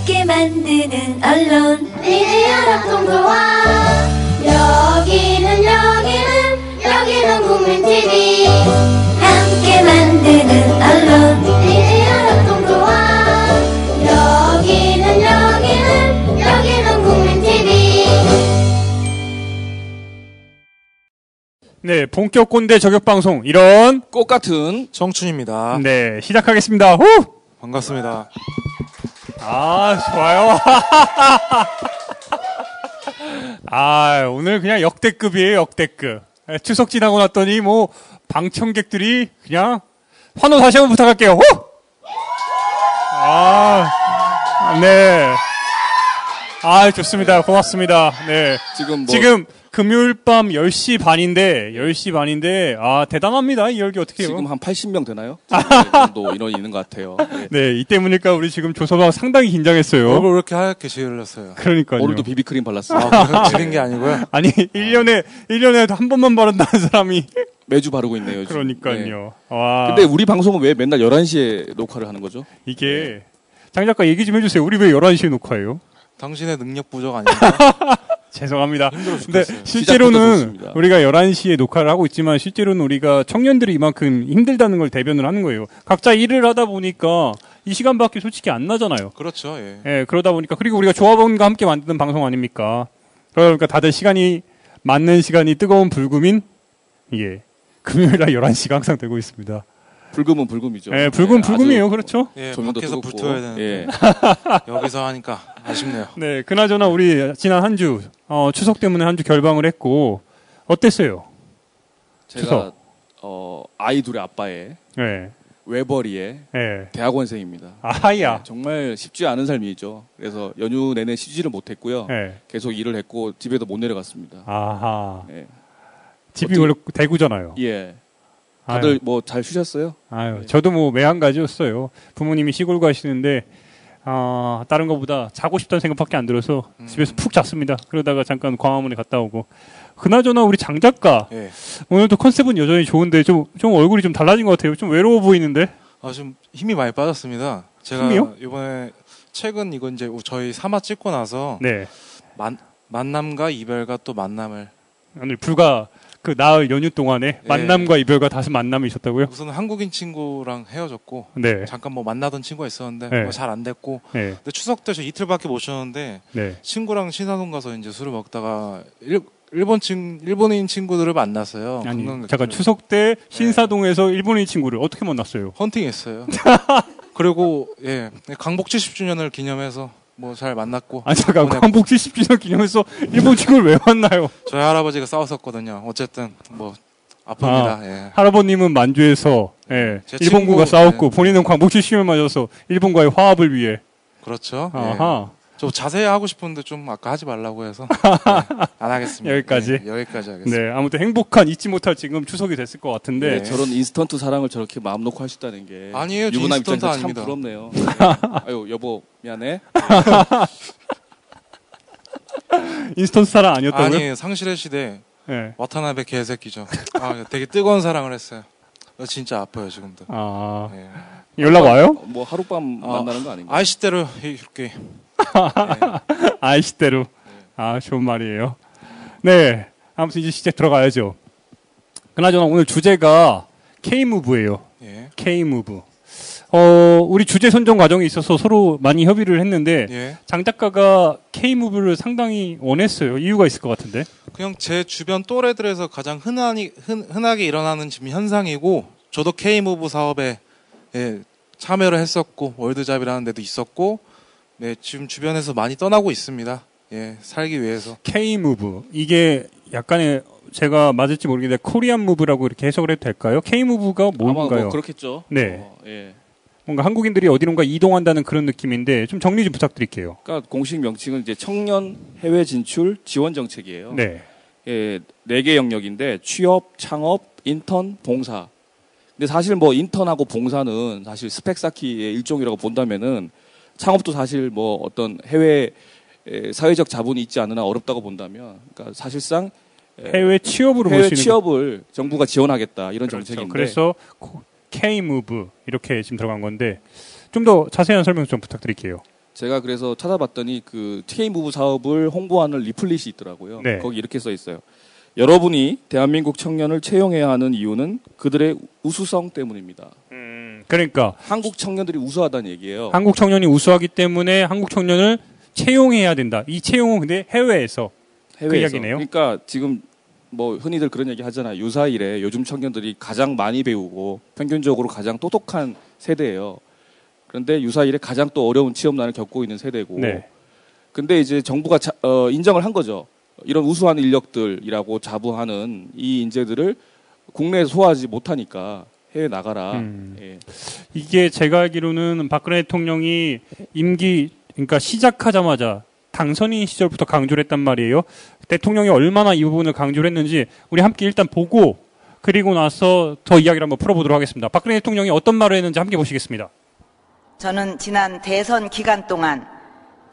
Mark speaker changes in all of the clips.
Speaker 1: 함께 만드는 언론
Speaker 2: 니네 연합동조화 여기는 국민TV
Speaker 1: 함께 만드는 언론
Speaker 2: 니네 연합동조화 여기는 국민TV.
Speaker 3: 네, 본격 꼰대 저격 방송 이런
Speaker 4: 꽃 같은
Speaker 5: 청춘입니다.
Speaker 3: 네 시작하겠습니다. 후!
Speaker 5: 반갑습니다.
Speaker 3: 아 좋아요. 아 오늘 그냥 역대급이에요, 역대급. 추석 지나고 났더니 뭐 방청객들이 그냥 환호 다시 한번 부탁할게요. 후! 아 네. 아 좋습니다. 고맙습니다. 네. 지금 금요일 밤 10시 반인데, 아, 대단합니다. 이 열기 어떻게 해요?
Speaker 4: 지금 한 80명 되나요? 네, 정도 인원이 있는 것 같아요. 네.
Speaker 3: 네, 이 때문일까 우리 지금 조서방 상당히 긴장했어요.
Speaker 5: 얼굴 왜 이렇게 하얗게 지을렸어요?
Speaker 3: 그러니까요.
Speaker 4: 오늘도 비비크림 발랐어요.
Speaker 5: 지린 게 아니고요.
Speaker 3: 아니, 1년에 한 번만 바른다는 사람이.
Speaker 4: 매주 바르고 있네요. 요즘.
Speaker 3: 그러니까요.
Speaker 4: 네.
Speaker 3: 와.
Speaker 4: 근데 우리 방송은 왜 맨날 11시에 녹화를 하는 거죠?
Speaker 3: 이게, 장 작가 얘기 좀 해주세요. 우리 왜 11시에 녹화해요?
Speaker 5: 당신의 능력 부족 아닌가?
Speaker 3: 죄송합니다.
Speaker 5: 힘들어
Speaker 3: 근데
Speaker 5: 죽겠어요.
Speaker 3: 실제로는 우리가 11시에 녹화를 하고 있지만 실제로는 우리가 청년들이 이만큼 힘들다는 걸 대변을 하는 거예요. 각자 일을 하다 보니까 이 시간밖에 솔직히 안 나잖아요.
Speaker 5: 그렇죠. 예.
Speaker 3: 예, 그러다 보니까 그리고 우리가 조합원과 함께 만드는 방송 아닙니까? 그러니까 다들 시간이 맞는 시간이 뜨거운 불금인 예. 금요일 날 11시가 항상 되고 있습니다.
Speaker 4: 불금은 불금이죠.
Speaker 3: 예, 불금이에요. 그렇죠?
Speaker 5: 예,
Speaker 4: 조명도
Speaker 5: 밖에서
Speaker 4: 뜨겁고.
Speaker 5: 불 켜야 되는데
Speaker 4: 예.
Speaker 5: 여기서 하니까 아쉽네요.
Speaker 3: 네, 그나저나 우리 지난 한 주 추석 때문에 한 주 결방을 했고 어땠어요?
Speaker 4: 제가 아이 둘의 아빠의
Speaker 3: 예.
Speaker 4: 외벌이의
Speaker 3: 예.
Speaker 4: 대학원생입니다.
Speaker 3: 아하야.
Speaker 4: 네, 정말 쉽지 않은 삶이죠. 그래서 연휴 내내 쉬지를 못했고요.
Speaker 3: 예.
Speaker 4: 계속 일을 했고 집에도 못 내려갔습니다.
Speaker 3: 아하.
Speaker 4: 예.
Speaker 3: 집이 원래 대구잖아요.
Speaker 4: 예. 다들 뭐 잘 쉬셨어요?
Speaker 3: 아유,
Speaker 4: 네.
Speaker 3: 저도 뭐 매한가지였어요. 부모님이 시골 가시는데 다른 것보다 자고 싶다는 생각밖에 안 들어서 집에서 푹 잤습니다. 그러다가 잠깐 광화문에 갔다 오고. 그나저나 우리 장 작가
Speaker 5: 예.
Speaker 3: 오늘도 컨셉은 여전히 좋은데 좀 얼굴이 좀 달라진 것 같아요. 좀 외로워 보이는데.
Speaker 5: 좀 힘이 많이 빠졌습니다. 제가
Speaker 3: 힘이요?
Speaker 5: 이번에 최근 이거 이제 저희 3화 찍고 나서
Speaker 3: 네.
Speaker 5: 만남과 이별과 또 만남을
Speaker 3: 오늘 불과 그 나흘 연휴 동안에
Speaker 5: 예.
Speaker 3: 만남과 이별과 다시 만남이 있었다고요?
Speaker 5: 우선 한국인 친구랑 헤어졌고
Speaker 3: 네.
Speaker 5: 잠깐 뭐 만나던 친구가 있었는데
Speaker 3: 네.
Speaker 5: 뭐 잘 안 됐고
Speaker 3: 네.
Speaker 5: 근데 추석 때 저 이틀밖에 못 쉬었는데
Speaker 3: 네.
Speaker 5: 친구랑 신사동 가서 이제 술을 먹다가 일본인 친구들을 만났어요.
Speaker 3: 아니,
Speaker 5: 관광객들을.
Speaker 3: 잠깐 추석 때 신사동에서 일본인 친구를 어떻게 만났어요?
Speaker 5: 헌팅했어요. 그리고 예 강복 70주년을 기념해서 뭐 잘 만났고.
Speaker 3: 아니 잠깐
Speaker 5: 보냈고.
Speaker 3: 광복 70주년 기념해서 일본 친구를 왜 만나요?
Speaker 5: 저희 할아버지가 싸웠었거든요. 어쨌든 뭐 아픕니다. 예.
Speaker 3: 할아버님은 만주에서 예,
Speaker 5: 제
Speaker 3: 일본군과
Speaker 5: 친구,
Speaker 3: 싸웠고
Speaker 5: 네.
Speaker 3: 본인은 광복 70주년 맞아서 일본과의 화합을 위해.
Speaker 5: 그렇죠. 예.
Speaker 3: 아하.
Speaker 5: 저 자세히 하고 싶은데 좀 아까 하지 말라고 해서 예, 안 하겠습니다.
Speaker 3: 여기까지?
Speaker 5: 예, 여기까지 하겠습니다.
Speaker 3: 네, 아무튼 행복한 잊지 못할 지금 추석이 됐을 것 같은데.
Speaker 4: 네, 저런 인스턴트 사랑을 저렇게 마음 놓고 할 수 있다는 게
Speaker 5: 아니에요, 저
Speaker 4: 유부남
Speaker 5: 인스턴트
Speaker 4: 입장에서 참
Speaker 5: 아닙니다.
Speaker 4: 부럽네요. 아유 여보 미안해.
Speaker 3: 인스턴트 사랑 아니었다고요?
Speaker 5: 아니 상실의 시대
Speaker 3: 네.
Speaker 5: 와타나베 개새끼죠. 되게 뜨거운 사랑을 했어요. 진짜 아파요 지금도.
Speaker 3: 아,
Speaker 5: 예.
Speaker 3: 연락 와요?
Speaker 4: 뭐 하룻밤 만나는 거 아닌가?
Speaker 5: 아이시대로 이렇게
Speaker 3: 아이시대로. 아, 좋은 말이에요. 네. 아무튼 이제 시작 들어가야죠. 그나저나 오늘 주제가 K-무브예요.
Speaker 5: 예.
Speaker 3: K-무브. 우리 주제 선정 과정에 있어서 서로 많이 협의를 했는데
Speaker 5: 예.
Speaker 3: 장 작가가 K-무브를 상당히 원했어요. 이유가 있을 것 같은데.
Speaker 5: 그냥 제 주변 또래들에서 가장 흔하게 일어나는 지금 현상이고 저도 K-무브 사업에 예, 참여를 했었고 월드잡이라는 데도 있었고 네, 지금 주변에서 많이 떠나고 있습니다. 예, 살기 위해서.
Speaker 3: K-무브. 이게 약간의 제가 맞을지 모르겠는데 코리안 무브라고 이렇게 해석을 해도 될까요? K-무브가
Speaker 4: 아마
Speaker 3: 뭔가요?
Speaker 4: 뭐 그렇겠죠.
Speaker 3: 네.
Speaker 4: 예.
Speaker 3: 뭔가 한국인들이 어디론가 이동한다는 그런 느낌인데 좀 정리 좀 부탁드릴게요.
Speaker 4: 그러니까 공식 명칭은 이제 청년 해외 진출 지원 정책이에요.
Speaker 3: 네.
Speaker 4: 예, 4개 영역인데 취업, 창업, 인턴, 봉사. 근데 사실 뭐 인턴하고 봉사는 사실 스펙 쌓기의 일종이라고 본다면은 창업도 사실 뭐 어떤 해외 사회적 자본이 있지 않으나 어렵다고 본다면 그러니까 사실상
Speaker 3: 해외 취업으로 볼
Speaker 4: 해외
Speaker 3: 수 있는
Speaker 4: 취업을 정부가 지원하겠다 이런
Speaker 3: 그렇죠.
Speaker 4: 정책인데
Speaker 3: 그래서 K-무브 이렇게 지금 들어간 건데 좀 더 자세한 설명 좀 부탁드릴게요.
Speaker 4: 제가 그래서 찾아봤더니 그 K무브 사업을 홍보하는 리플릿이 있더라고요.
Speaker 3: 네.
Speaker 4: 거기 이렇게 써 있어요. 여러분이 대한민국 청년을 채용해야 하는 이유는 그들의 우수성 때문입니다.
Speaker 3: 그러니까
Speaker 4: 한국 청년들이 우수하다는 얘기예요.
Speaker 3: 한국 청년이 우수하기 때문에 한국 청년을 채용해야 된다. 이 채용은 근데 해외에서. 그 이야기네요.
Speaker 4: 그러니까 지금 뭐 흔히들 그런 얘기 하잖아요. 유사일에 요즘 청년들이 가장 많이 배우고 평균적으로 가장 똑똑한 세대예요. 그런데 유사일에 가장 또 어려운 취업난을 겪고 있는 세대고.
Speaker 3: 네.
Speaker 4: 근데 이제 정부가 인정을 한 거죠. 이런 우수한 인력들이라고 자부하는 이 인재들을 국내에 소화하지 못하니까 해외 나가라. 예.
Speaker 3: 이게 제가 알기로는 박근혜 대통령이 임기 그러니까 시작하자마자 당선인 시절부터 강조를 했단 말이에요. 대통령이 얼마나 이 부분을 강조를 했는지 우리 함께 일단 보고 그리고 나서 더 이야기를 한번 풀어보도록 하겠습니다. 박근혜 대통령이 어떤 말을 했는지 함께 보시겠습니다.
Speaker 6: 저는 지난 대선 기간 동안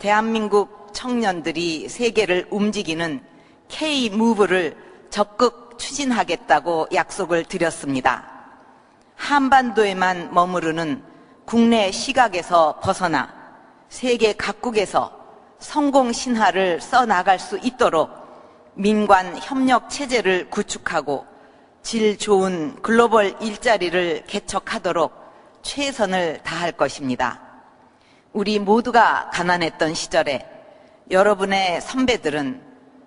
Speaker 6: 대한민국 청년들이 세계를 움직이는 K-무브를 적극 추진하겠다고 약속을 드렸습니다. 한반도에만 머무르는 국내 시각에서 벗어나 세계 각국에서 성공 신화를 써나갈 수 있도록 민관 협력 체제를 구축하고 질 좋은 글로벌 일자리를 개척하도록 최선을 다할 것입니다. 우리 모두가 가난했던 시절에 여러분의 선배들은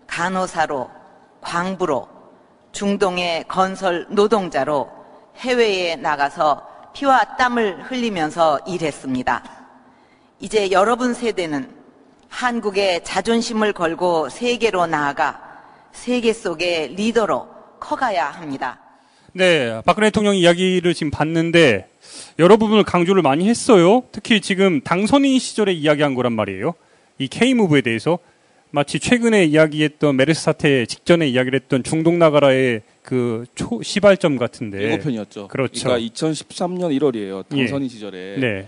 Speaker 6: 간호사로, 광부로, 중동의 건설 노동자로 해외에 나가서 피와 땀을 흘리면서 일했습니다. 이제 여러분 세대는 한국의 자존심을 걸고 세계로 나아가 세계 속의 리더로 커가야 합니다.
Speaker 3: 네, 박근혜 대통령 이야기를 지금 봤는데 여러 부분을 강조를 많이 했어요. 특히 지금 당선인 시절에 이야기한 거란 말이에요. 이 K무브에 대해서 마치 최근에 이야기했던 메르스 사태 직전에 이야기를 했던 중동 나라의 그 시발점 같은데.
Speaker 4: 예고편이었죠.
Speaker 3: 그렇죠.
Speaker 4: 그러니까 2013년 1월이에요. 당선인 시절에.
Speaker 3: 네.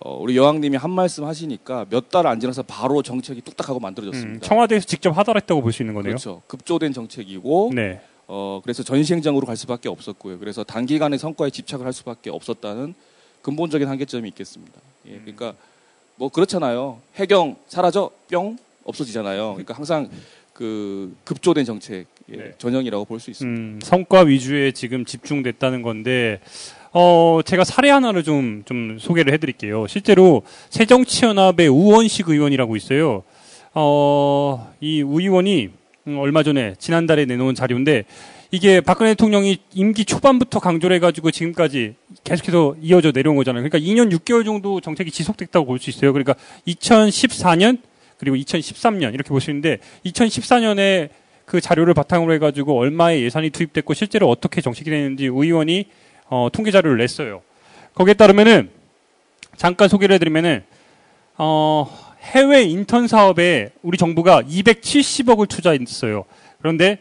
Speaker 4: 우리 여왕님이 한 말씀 하시니까 몇 달 안 지나서 바로 정책이 뚝딱하고 만들어졌습니다.
Speaker 3: 청와대에서 직접 하달했다고 볼 수 있는 거네요.
Speaker 4: 그렇죠. 급조된 정책이고 네. 그래서 전시행정으로 갈 수밖에 없었고요. 그래서 단기간에 성과에 집착을 할 수밖에 없었다는 근본적인 한계점이 있겠습니다. 예, 그러니까 뭐 그렇잖아요. 해경 사라져 뿅 없어지잖아요. 그러니까 항상 그 급조된 정책 네. 전형이라고 볼 수 있습니다.
Speaker 3: 성과 위주에 지금 집중됐다는 건데 제가 사례 하나를 좀 소개를 해드릴게요. 실제로 새정치연합의 우원식 의원이라고 있어요. 이 우 의원이 얼마 전에 지난달에 내놓은 자료인데 이게 박근혜 대통령이 임기 초반부터 강조를 해가지고 지금까지 계속해서 이어져 내려온 거잖아요. 그러니까 2년 6개월 정도 정책이 지속됐다고 볼 수 있어요. 그러니까 2014년 그리고 2013년 이렇게 보시는데 2014년에 그 자료를 바탕으로 해가지고 얼마의 예산이 투입됐고 실제로 어떻게 정책이 되는지 우 의원이 통계 자료를 냈어요. 거기에 따르면은 잠깐 소개를 해드리면은 해외 인턴 사업에 우리 정부가 270억을 투자했어요. 그런데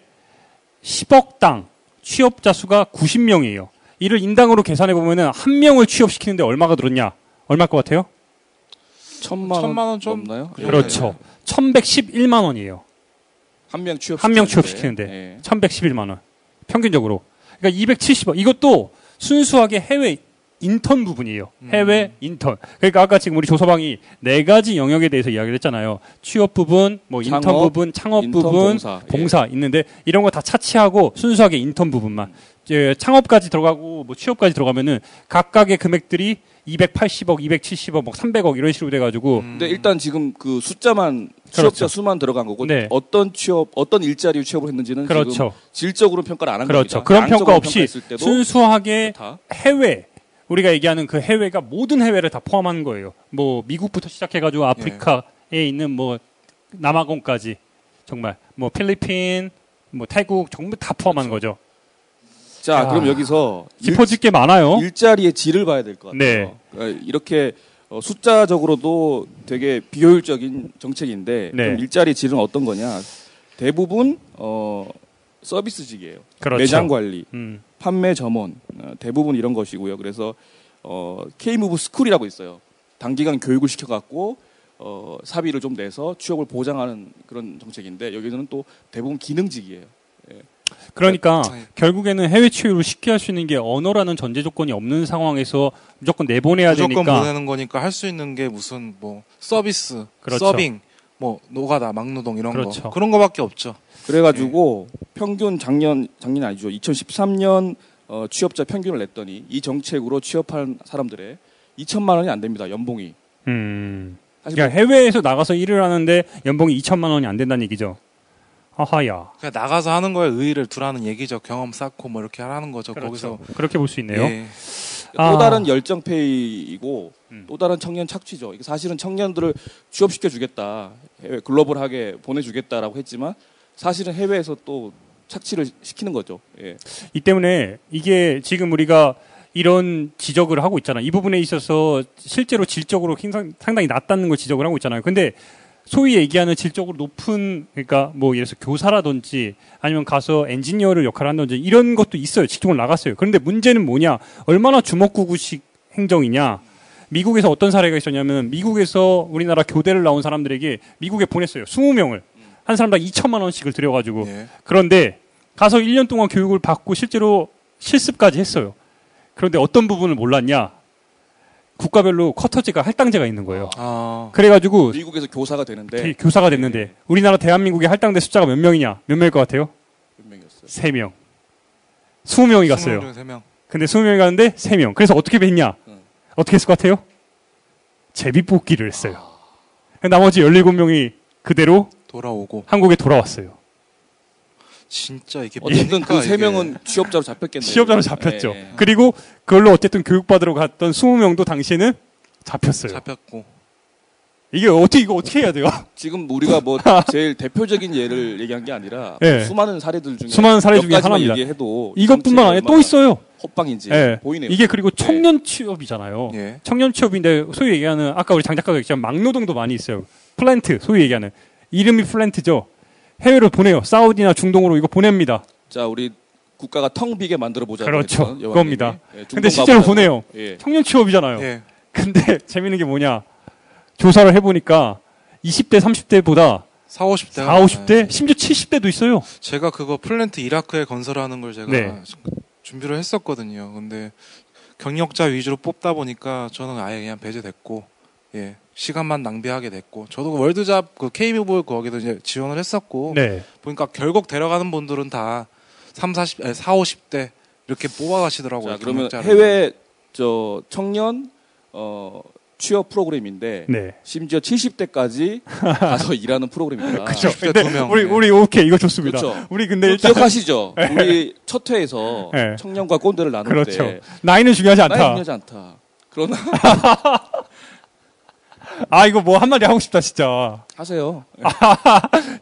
Speaker 3: 10억당 취업자 수가 90명이에요. 이를 인당으로 계산해 보면은 한 명을 취업시키는데 얼마가 들었냐? 얼마일 것 같아요?
Speaker 4: 1,000만 원 좀 넘나요?
Speaker 3: 그렇죠. 1,111만 원이에요.
Speaker 4: 한 명
Speaker 3: 취업시키는데
Speaker 4: 네.
Speaker 3: 1,111만 원. 평균적으로. 그러니까 270억. 이것도 순수하게 해외 인턴 부분이에요. 해외 인턴. 그러니까 아까 지금 우리 조서방이 4가지 영역에 대해서 이야기를 했잖아요. 취업 부분, 뭐 인턴 부분, 창업
Speaker 4: 인턴,
Speaker 3: 부분, 봉사 있는데 이런 거 다 차치하고 순수하게 인턴 부분만. 이제 창업까지 들어가고 뭐 취업까지 들어가면은 각각의 금액들이 280억, 270억, 뭐 300억 이런 식으로 돼가지고.
Speaker 4: 근데 일단 지금 그 숫자만 취업자
Speaker 3: 그렇죠.
Speaker 4: 수만 들어간 거고
Speaker 3: 네.
Speaker 4: 어떤 일자리 취업을 했는지는
Speaker 3: 그렇죠.
Speaker 4: 지금 질적으로 평가를 안 한
Speaker 3: 그렇죠.
Speaker 4: 겁니다.
Speaker 3: 그런 평가 없이 순수하게
Speaker 4: 좋다.
Speaker 3: 해외 우리가 얘기하는 그 해외가 모든 해외를 다 포함하는 거예요. 뭐 미국부터 시작해가지고 아프리카에 있는 뭐 남아공까지 정말 뭐 필리핀, 뭐 태국 전부 다 포함하는 거죠.
Speaker 4: 자, 그럼 여기서
Speaker 3: 짚어질 게 많아요.
Speaker 4: 일자리의 질을 봐야 될 것 같아요.
Speaker 3: 네.
Speaker 4: 그러니까 이렇게 숫자적으로도 되게 비효율적인 정책인데
Speaker 3: 네.
Speaker 4: 그럼 일자리 질은 어떤 거냐? 대부분 서비스직이에요.
Speaker 3: 그렇죠.
Speaker 4: 매장 관리, 판매 점원, 대부분 이런 것이고요. 그래서 K무브 스쿨이라고 있어요. 단기간 교육을 시켜갖고 사비를 좀 내서 취업을 보장하는 그런 정책인데 여기서는 또 대부분 기능직이에요. 예.
Speaker 3: 그러니까
Speaker 5: 네.
Speaker 3: 결국에는 해외 취업을 쉽게 할 수 있는 게 언어라는 전제 조건이 없는 상황에서 무조건 내보내야
Speaker 5: 무조건
Speaker 3: 되니까.
Speaker 5: 보내는 거니까 할 수 있는 게 무슨 뭐 서비스,
Speaker 3: 그렇죠.
Speaker 5: 서빙, 뭐 노가다, 막노동 이런
Speaker 3: 그렇죠.
Speaker 5: 거 그런 거밖에 없죠.
Speaker 4: 그래가지고 평균 작년이 아니죠. 2013년 취업자 평균을 냈더니 이 정책으로 취업한 사람들의 2천만 원이 안 됩니다. 연봉이. 사실
Speaker 3: 그러니까 해외에서 나가서 일을 하는데 연봉이 2천만 원이 안 된다는 얘기죠. 하하야.
Speaker 5: 그냥 나가서 하는 거에 의의를 두라는 얘기죠. 경험 쌓고 뭐 이렇게 하라는 거죠.
Speaker 3: 그렇죠.
Speaker 5: 거기서
Speaker 3: 그렇게 볼 수 있네요.
Speaker 5: 예.
Speaker 4: 또 다른 열정페이이고 또 다른 청년 착취죠. 이게 사실은 청년들을 취업시켜 주겠다, 해외 글로벌하게 보내주겠다라고 했지만 사실은 해외에서 또 착취를 시키는 거죠. 예.
Speaker 3: 이 때문에 이게 지금 우리가 이런 지적을 하고 있잖아요. 이 부분에 있어서 실제로 질적으로 상당히 낮다는 걸 지적을 하고 있잖아요. 근데 소위 얘기하는 질적으로 높은, 그러니까 뭐 예를 들어서 교사라든지 아니면 가서 엔지니어를 역할을 한다든지 이런 것도 있어요. 직종을 나갔어요. 그런데 문제는 뭐냐? 얼마나 주먹구구식 행정이냐? 미국에서 어떤 사례가 있었냐면 미국에서 우리나라 교대를 나온 사람들에게 미국에 보냈어요. 20명을. 한 사람당 2천만 원씩을 들여가지고.
Speaker 5: 예.
Speaker 3: 그런데 가서 1년 동안 교육을 받고 실제로 실습까지 했어요. 그런데 어떤 부분을 몰랐냐? 국가별로 쿼터제가 할당제가 있는 거예요. 그래가지고
Speaker 4: 미국에서 교사가 되는데
Speaker 3: 교사가 됐는데 우리나라 대한민국의 할당대 숫자가 몇 명이냐? 몇 명일 것 같아요?
Speaker 4: 몇 명이었어요?
Speaker 3: 3명. 20명이 갔어요.
Speaker 5: 20명 중에 3명.
Speaker 3: 근데 20명이 갔는데 3명. 그래서 어떻게 했냐? 어떻게 했을 것 같아요? 제비뽑기를 했어요. 나머지 17명이 그대로
Speaker 5: 돌아오고
Speaker 3: 한국에 돌아왔어요.
Speaker 5: 진짜 이게
Speaker 4: 어쨌든 그
Speaker 5: 뭡니까,
Speaker 4: 세
Speaker 5: 이게.
Speaker 4: 명은 취업자로 잡혔겠네요.
Speaker 3: 취업자로 잡혔죠.
Speaker 4: 예, 예.
Speaker 3: 그리고 그걸로 어쨌든 교육받으러 갔던 20명도 당시에는 잡혔어요.
Speaker 5: 잡혔고
Speaker 3: 이거 어떻게 해야 돼요?
Speaker 4: 지금 우리가 뭐 제일 대표적인 예를 얘기한 게 아니라
Speaker 3: 예.
Speaker 4: 수많은 사례들 중에
Speaker 3: 수많은 사례
Speaker 4: 몇
Speaker 3: 중에
Speaker 4: 가지만
Speaker 3: 하나입니다.
Speaker 4: 얘기해도
Speaker 3: 이것뿐만 아니라 또 있어요.
Speaker 4: 헛방인지
Speaker 3: 예.
Speaker 4: 보이네요.
Speaker 3: 이게 그리고 청년 취업이잖아요.
Speaker 5: 예.
Speaker 3: 청년 취업인데 소위 얘기하는 아까 우리 장 작가가 얘기했지만 막노동도 많이 있어요. 플랜트 소위 얘기하는 이름이 플랜트죠. 해외로 보내요. 사우디나 중동으로 이거 보냅니다.
Speaker 4: 자, 우리 국가가 텅 비게 만들어 보자.
Speaker 3: 그렇죠. 그겁니다.
Speaker 4: 예,
Speaker 3: 근데 실제로 보내요.
Speaker 4: 예.
Speaker 3: 청년 취업이잖아요.
Speaker 5: 예.
Speaker 3: 근데 재밌는 게 뭐냐? 조사를 해보니까 20대, 30대보다
Speaker 5: 40, 50대
Speaker 3: 40, 50대, 심지어 70대도 있어요.
Speaker 5: 제가 그거 플랜트 이라크에 건설하는 걸 제가
Speaker 3: 네.
Speaker 5: 준비를 했었거든요. 근데 경력자 위주로 뽑다 보니까 저는 아예 그냥 배제됐고, 예, 시간만 낭비하게 됐고, 저도 월드잡 그 K무브 거기도 이제 지원을 했었고,
Speaker 3: 네.
Speaker 5: 보니까 결국 데려가는 분들은 다 40, 50대 이렇게 뽑아가시더라고요.
Speaker 4: 자, 그러면
Speaker 5: 경력자를.
Speaker 4: 해외 청년 취업 프로그램인데
Speaker 3: 네.
Speaker 4: 심지어 70대까지 가서 일하는 프로그램입니다.
Speaker 3: 그렇죠.
Speaker 5: 70대
Speaker 3: 근데
Speaker 5: 두 명.
Speaker 3: 우리 오케이 이거 좋습니다.
Speaker 4: 그렇죠.
Speaker 3: 우리 근데 일단
Speaker 4: 기억하시죠? 우리 첫 회에서
Speaker 3: 네.
Speaker 4: 청년과 꼰대를 나눌
Speaker 3: 그렇죠.
Speaker 4: 때
Speaker 3: 나이는 중요하지
Speaker 4: 나이
Speaker 3: 않다.
Speaker 4: 중요하지 않다. 그러나
Speaker 3: 아 이거 뭐 한마디 하고 싶다 진짜.
Speaker 4: 하세요.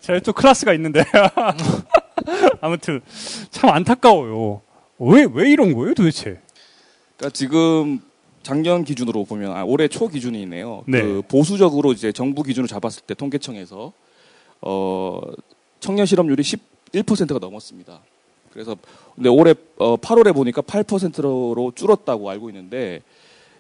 Speaker 3: 제가 또 클래스가 있는데 아무튼 참 안타까워요. 왜 이런 거예요 도대체?
Speaker 4: 그러니까 지금 작년 기준으로 보면 올해 초 기준이네요.
Speaker 3: 네.
Speaker 4: 그 보수적으로 이제 정부 기준으로 잡았을 때 통계청에서 청년 실업률이 11%가 넘었습니다. 그래서 근데 올해 8월에 보니까 8%로 줄었다고 알고 있는데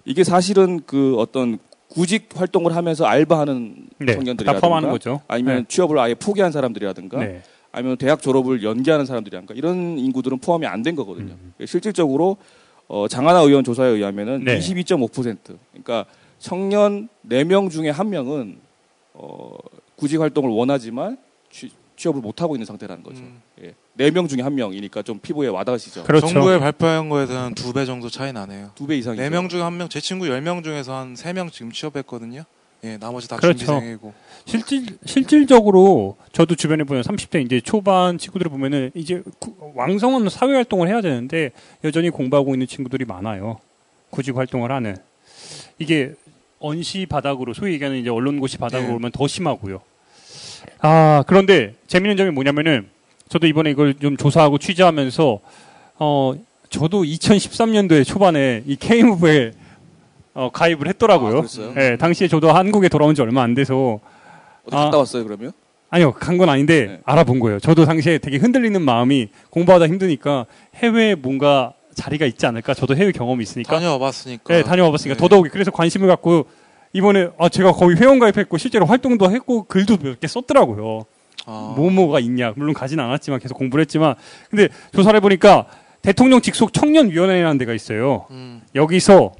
Speaker 4: 이게 사실은 그 어떤 구직 활동을 하면서 알바하는
Speaker 3: 네,
Speaker 4: 청년들이라든가
Speaker 3: 다 포함하는 거죠.
Speaker 4: 아니면
Speaker 3: 네.
Speaker 4: 취업을 아예 포기한 사람들이라든가
Speaker 3: 네.
Speaker 4: 아니면 대학 졸업을 연기하는 사람들이라든가 이런 인구들은 포함이 안 된 거거든요. 실질적으로 장하나 의원 조사에 의하면은
Speaker 3: 네.
Speaker 4: 22.5%. 그러니까 청년 4명 중에 1명은 구직 활동을 원하지만 취업을 못 하고 있는 상태라는 거죠. 예. 4명 중에 1명이니까 좀 피부에 와닿으시죠.
Speaker 3: 그렇죠.
Speaker 5: 정부에 발표한 거에 대한 2배 정도 차이 나네요.
Speaker 4: 2배 이상이죠.
Speaker 5: 4명 중에 1명, 제 친구 10명 중에서 한 3명 지금 취업했거든요. 예, 나머지 다
Speaker 3: 그렇죠.
Speaker 5: 준비생이고.
Speaker 3: 실질적으로 저도 주변에 보면 30대 이제 초반 친구들을 보면은 이제 왕성한 사회 활동을 해야 되는데 여전히 공부하고 있는 친구들이 많아요. 구직 활동을 하는. 이게 언시 바닥으로 소위 얘기하는 이제 언론고시 바닥으로
Speaker 5: 네.
Speaker 3: 오면 더 심하고요. 아, 그런데 재밌는 점이 뭐냐면은 저도 이번에 이걸 좀 조사하고 취재하면서 저도 2013년도에 초반에 이 K무브에 가입을 했더라고요.
Speaker 4: 그랬어요?
Speaker 3: 예, 당시에 저도 한국에 돌아온 지 얼마 안 돼서
Speaker 4: 어디 갔다 왔어요, 그러면?
Speaker 3: 아니요, 간 건 아닌데
Speaker 4: 네.
Speaker 3: 알아본 거예요. 저도 당시에 되게 흔들리는 마음이 공부하다 힘드니까 해외에 뭔가 자리가 있지 않을까. 저도 해외 경험이 있으니까.
Speaker 5: 다녀와봤으니까.
Speaker 3: 네, 다녀와봤으니까
Speaker 5: 네.
Speaker 3: 더더욱이 그래서 관심을 갖고 이번에 제가 거의 회원 가입했고 실제로 활동도 했고 글도 몇 개 썼더라고요. 뭐가 있냐. 물론 가진 않았지만 계속 공부를 했지만 근데 조사를 해보니까 대통령 직속 청년위원회라는 데가 있어요. 여기서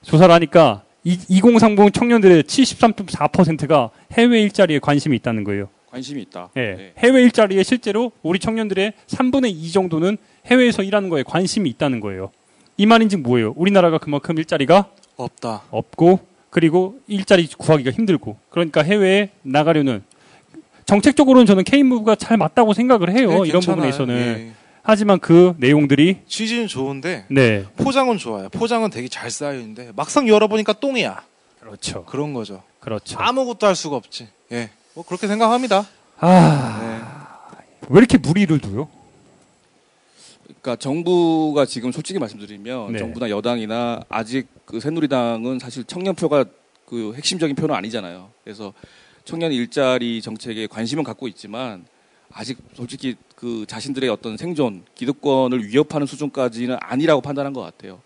Speaker 3: 조사를 하니까 2030 청년들의 73.4%가 해외 일자리에 관심이 있다는 거예요.
Speaker 4: 관심이 있다.
Speaker 3: 네.
Speaker 4: 네.
Speaker 3: 해외 일자리에 실제로 우리 청년들의 3분의 2 정도는 해외에서 일하는 거에 관심이 있다는 거예요. 이 말인즉 뭐예요? 우리나라가 그만큼 일자리가
Speaker 5: 없다.
Speaker 3: 없고 그리고 일자리 구하기가 힘들고 그러니까 해외에 나가려는 정책적으로는 저는 K무브가 잘 맞다고 생각을 해요.
Speaker 5: 네,
Speaker 3: 이런
Speaker 5: 괜찮아요.
Speaker 3: 부분에서는.
Speaker 5: 예.
Speaker 3: 하지만 그 내용들이
Speaker 5: 취지는 좋은데
Speaker 3: 네.
Speaker 5: 포장은 좋아요. 포장은 되게 잘 쌓여 있는데 막상 열어보니까 똥이야.
Speaker 3: 그렇죠.
Speaker 5: 그런 거죠.
Speaker 3: 그렇죠.
Speaker 5: 아무것도 할 수가 없지. 예, 뭐 그렇게 생각합니다.
Speaker 3: 왜 이렇게 무리를 둬요?
Speaker 4: 그러니까 정부가 지금 솔직히 말씀드리면
Speaker 3: 네.
Speaker 4: 정부나 여당이나 아직 그 새누리당은 사실 청년표가 그 핵심적인 표는 아니잖아요. 그래서 청년 일자리 정책에 관심은 갖고 있지만 아직 솔직히 그 자신들의 어떤 생존, 기득권을 위협하는 수준까지는 아니라고 판단한 것 같아요.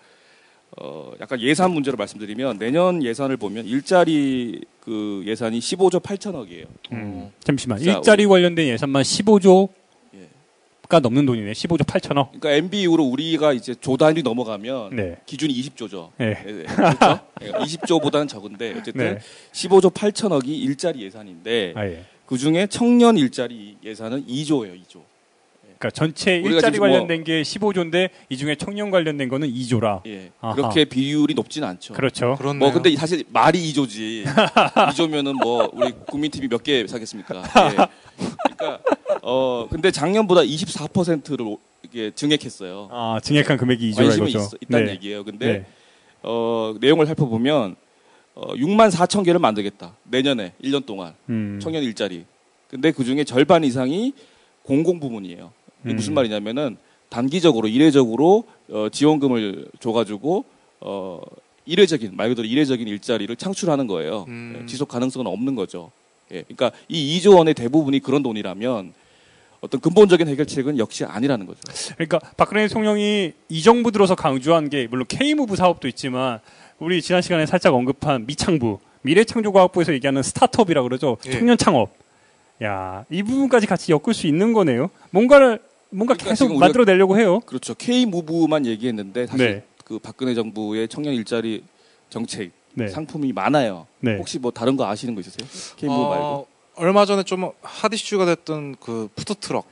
Speaker 4: 약간 예산 문제로 말씀드리면 내년 예산을 보면 일자리 그 예산이 15조 8천억이에요.
Speaker 3: 잠시만.
Speaker 4: 자,
Speaker 3: 일자리 관련된 예산만 15조가
Speaker 4: 예.
Speaker 3: 넘는 돈이네. 15조 8천억.
Speaker 4: 그러니까 MB 이후로 우리가 이제 조 단위 넘어가면
Speaker 3: 네.
Speaker 4: 기준이 20조죠.
Speaker 3: 네.
Speaker 4: 그렇죠? 20조보다는 적은데 어쨌든
Speaker 3: 네.
Speaker 4: 15조 8천억이 일자리 예산인데
Speaker 3: 아, 예.
Speaker 4: 그 중에 청년 일자리 예산은 2조예요. 2조.
Speaker 3: 그러니까 전체
Speaker 4: 우리가
Speaker 3: 일자리
Speaker 4: 지금
Speaker 3: 관련된 게 15조인데 이 중에 청년 관련된 거는 2조라.
Speaker 4: 예.
Speaker 3: 아하.
Speaker 4: 그렇게 비율이 높지는 않죠.
Speaker 3: 그렇죠.
Speaker 5: 그렇네요.
Speaker 4: 뭐 근데 사실 말이 2조지. 2조면은 뭐 우리 국민 TV 몇 개 사겠습니까? 예. 그러니까 근데 작년보다 24%를 이게 증액했어요.
Speaker 3: 아, 증액한 금액이 2조라
Speaker 4: 관심이
Speaker 3: 이거죠.
Speaker 4: 있다는
Speaker 3: 네.
Speaker 4: 얘기예요. 근데
Speaker 3: 네.
Speaker 4: 내용을 살펴보면 6만 4천 개를 만들겠다. 내년에 1년 동안 청년 일자리. 근데 그 중에 절반 이상이 공공 부문이에요. 이게 무슨 말이냐면은 단기적으로 이례적으로 지원금을 줘가지고 이례적인 말 그대로 이례적인 일자리를 창출하는 거예요. 지속 가능성은 없는 거죠. 예, 그러니까 이 2조 원의 대부분이 그런 돈이라면 어떤 근본적인 해결책은 역시 아니라는 거죠.
Speaker 3: 그러니까 박근혜 대통령이 이 정부 들어서 강조한 게 물론 K무브 사업도 있지만 우리 지난 시간에 살짝 언급한 미창부, 미래창조과학부에서 얘기하는 스타트업이라고 그러죠.
Speaker 5: 예.
Speaker 3: 청년 창업. 야, 이 부분까지 같이 엮을 수 있는 거네요. 뭔가
Speaker 4: 그러니까
Speaker 3: 계속
Speaker 4: 지금 우리가-
Speaker 3: 만들어내려고 해요.
Speaker 4: 그렇죠. K무브만 얘기했는데 사실
Speaker 3: 네.
Speaker 4: 그 박근혜 정부의 청년 일자리 정책
Speaker 3: 네.
Speaker 4: 상품이 많아요.
Speaker 3: 네.
Speaker 4: 혹시 뭐 다른 거 아시는 거 있으세요? K무브 말고.
Speaker 5: 얼마 전에 좀 핫 이슈가 됐던 그 푸드트럭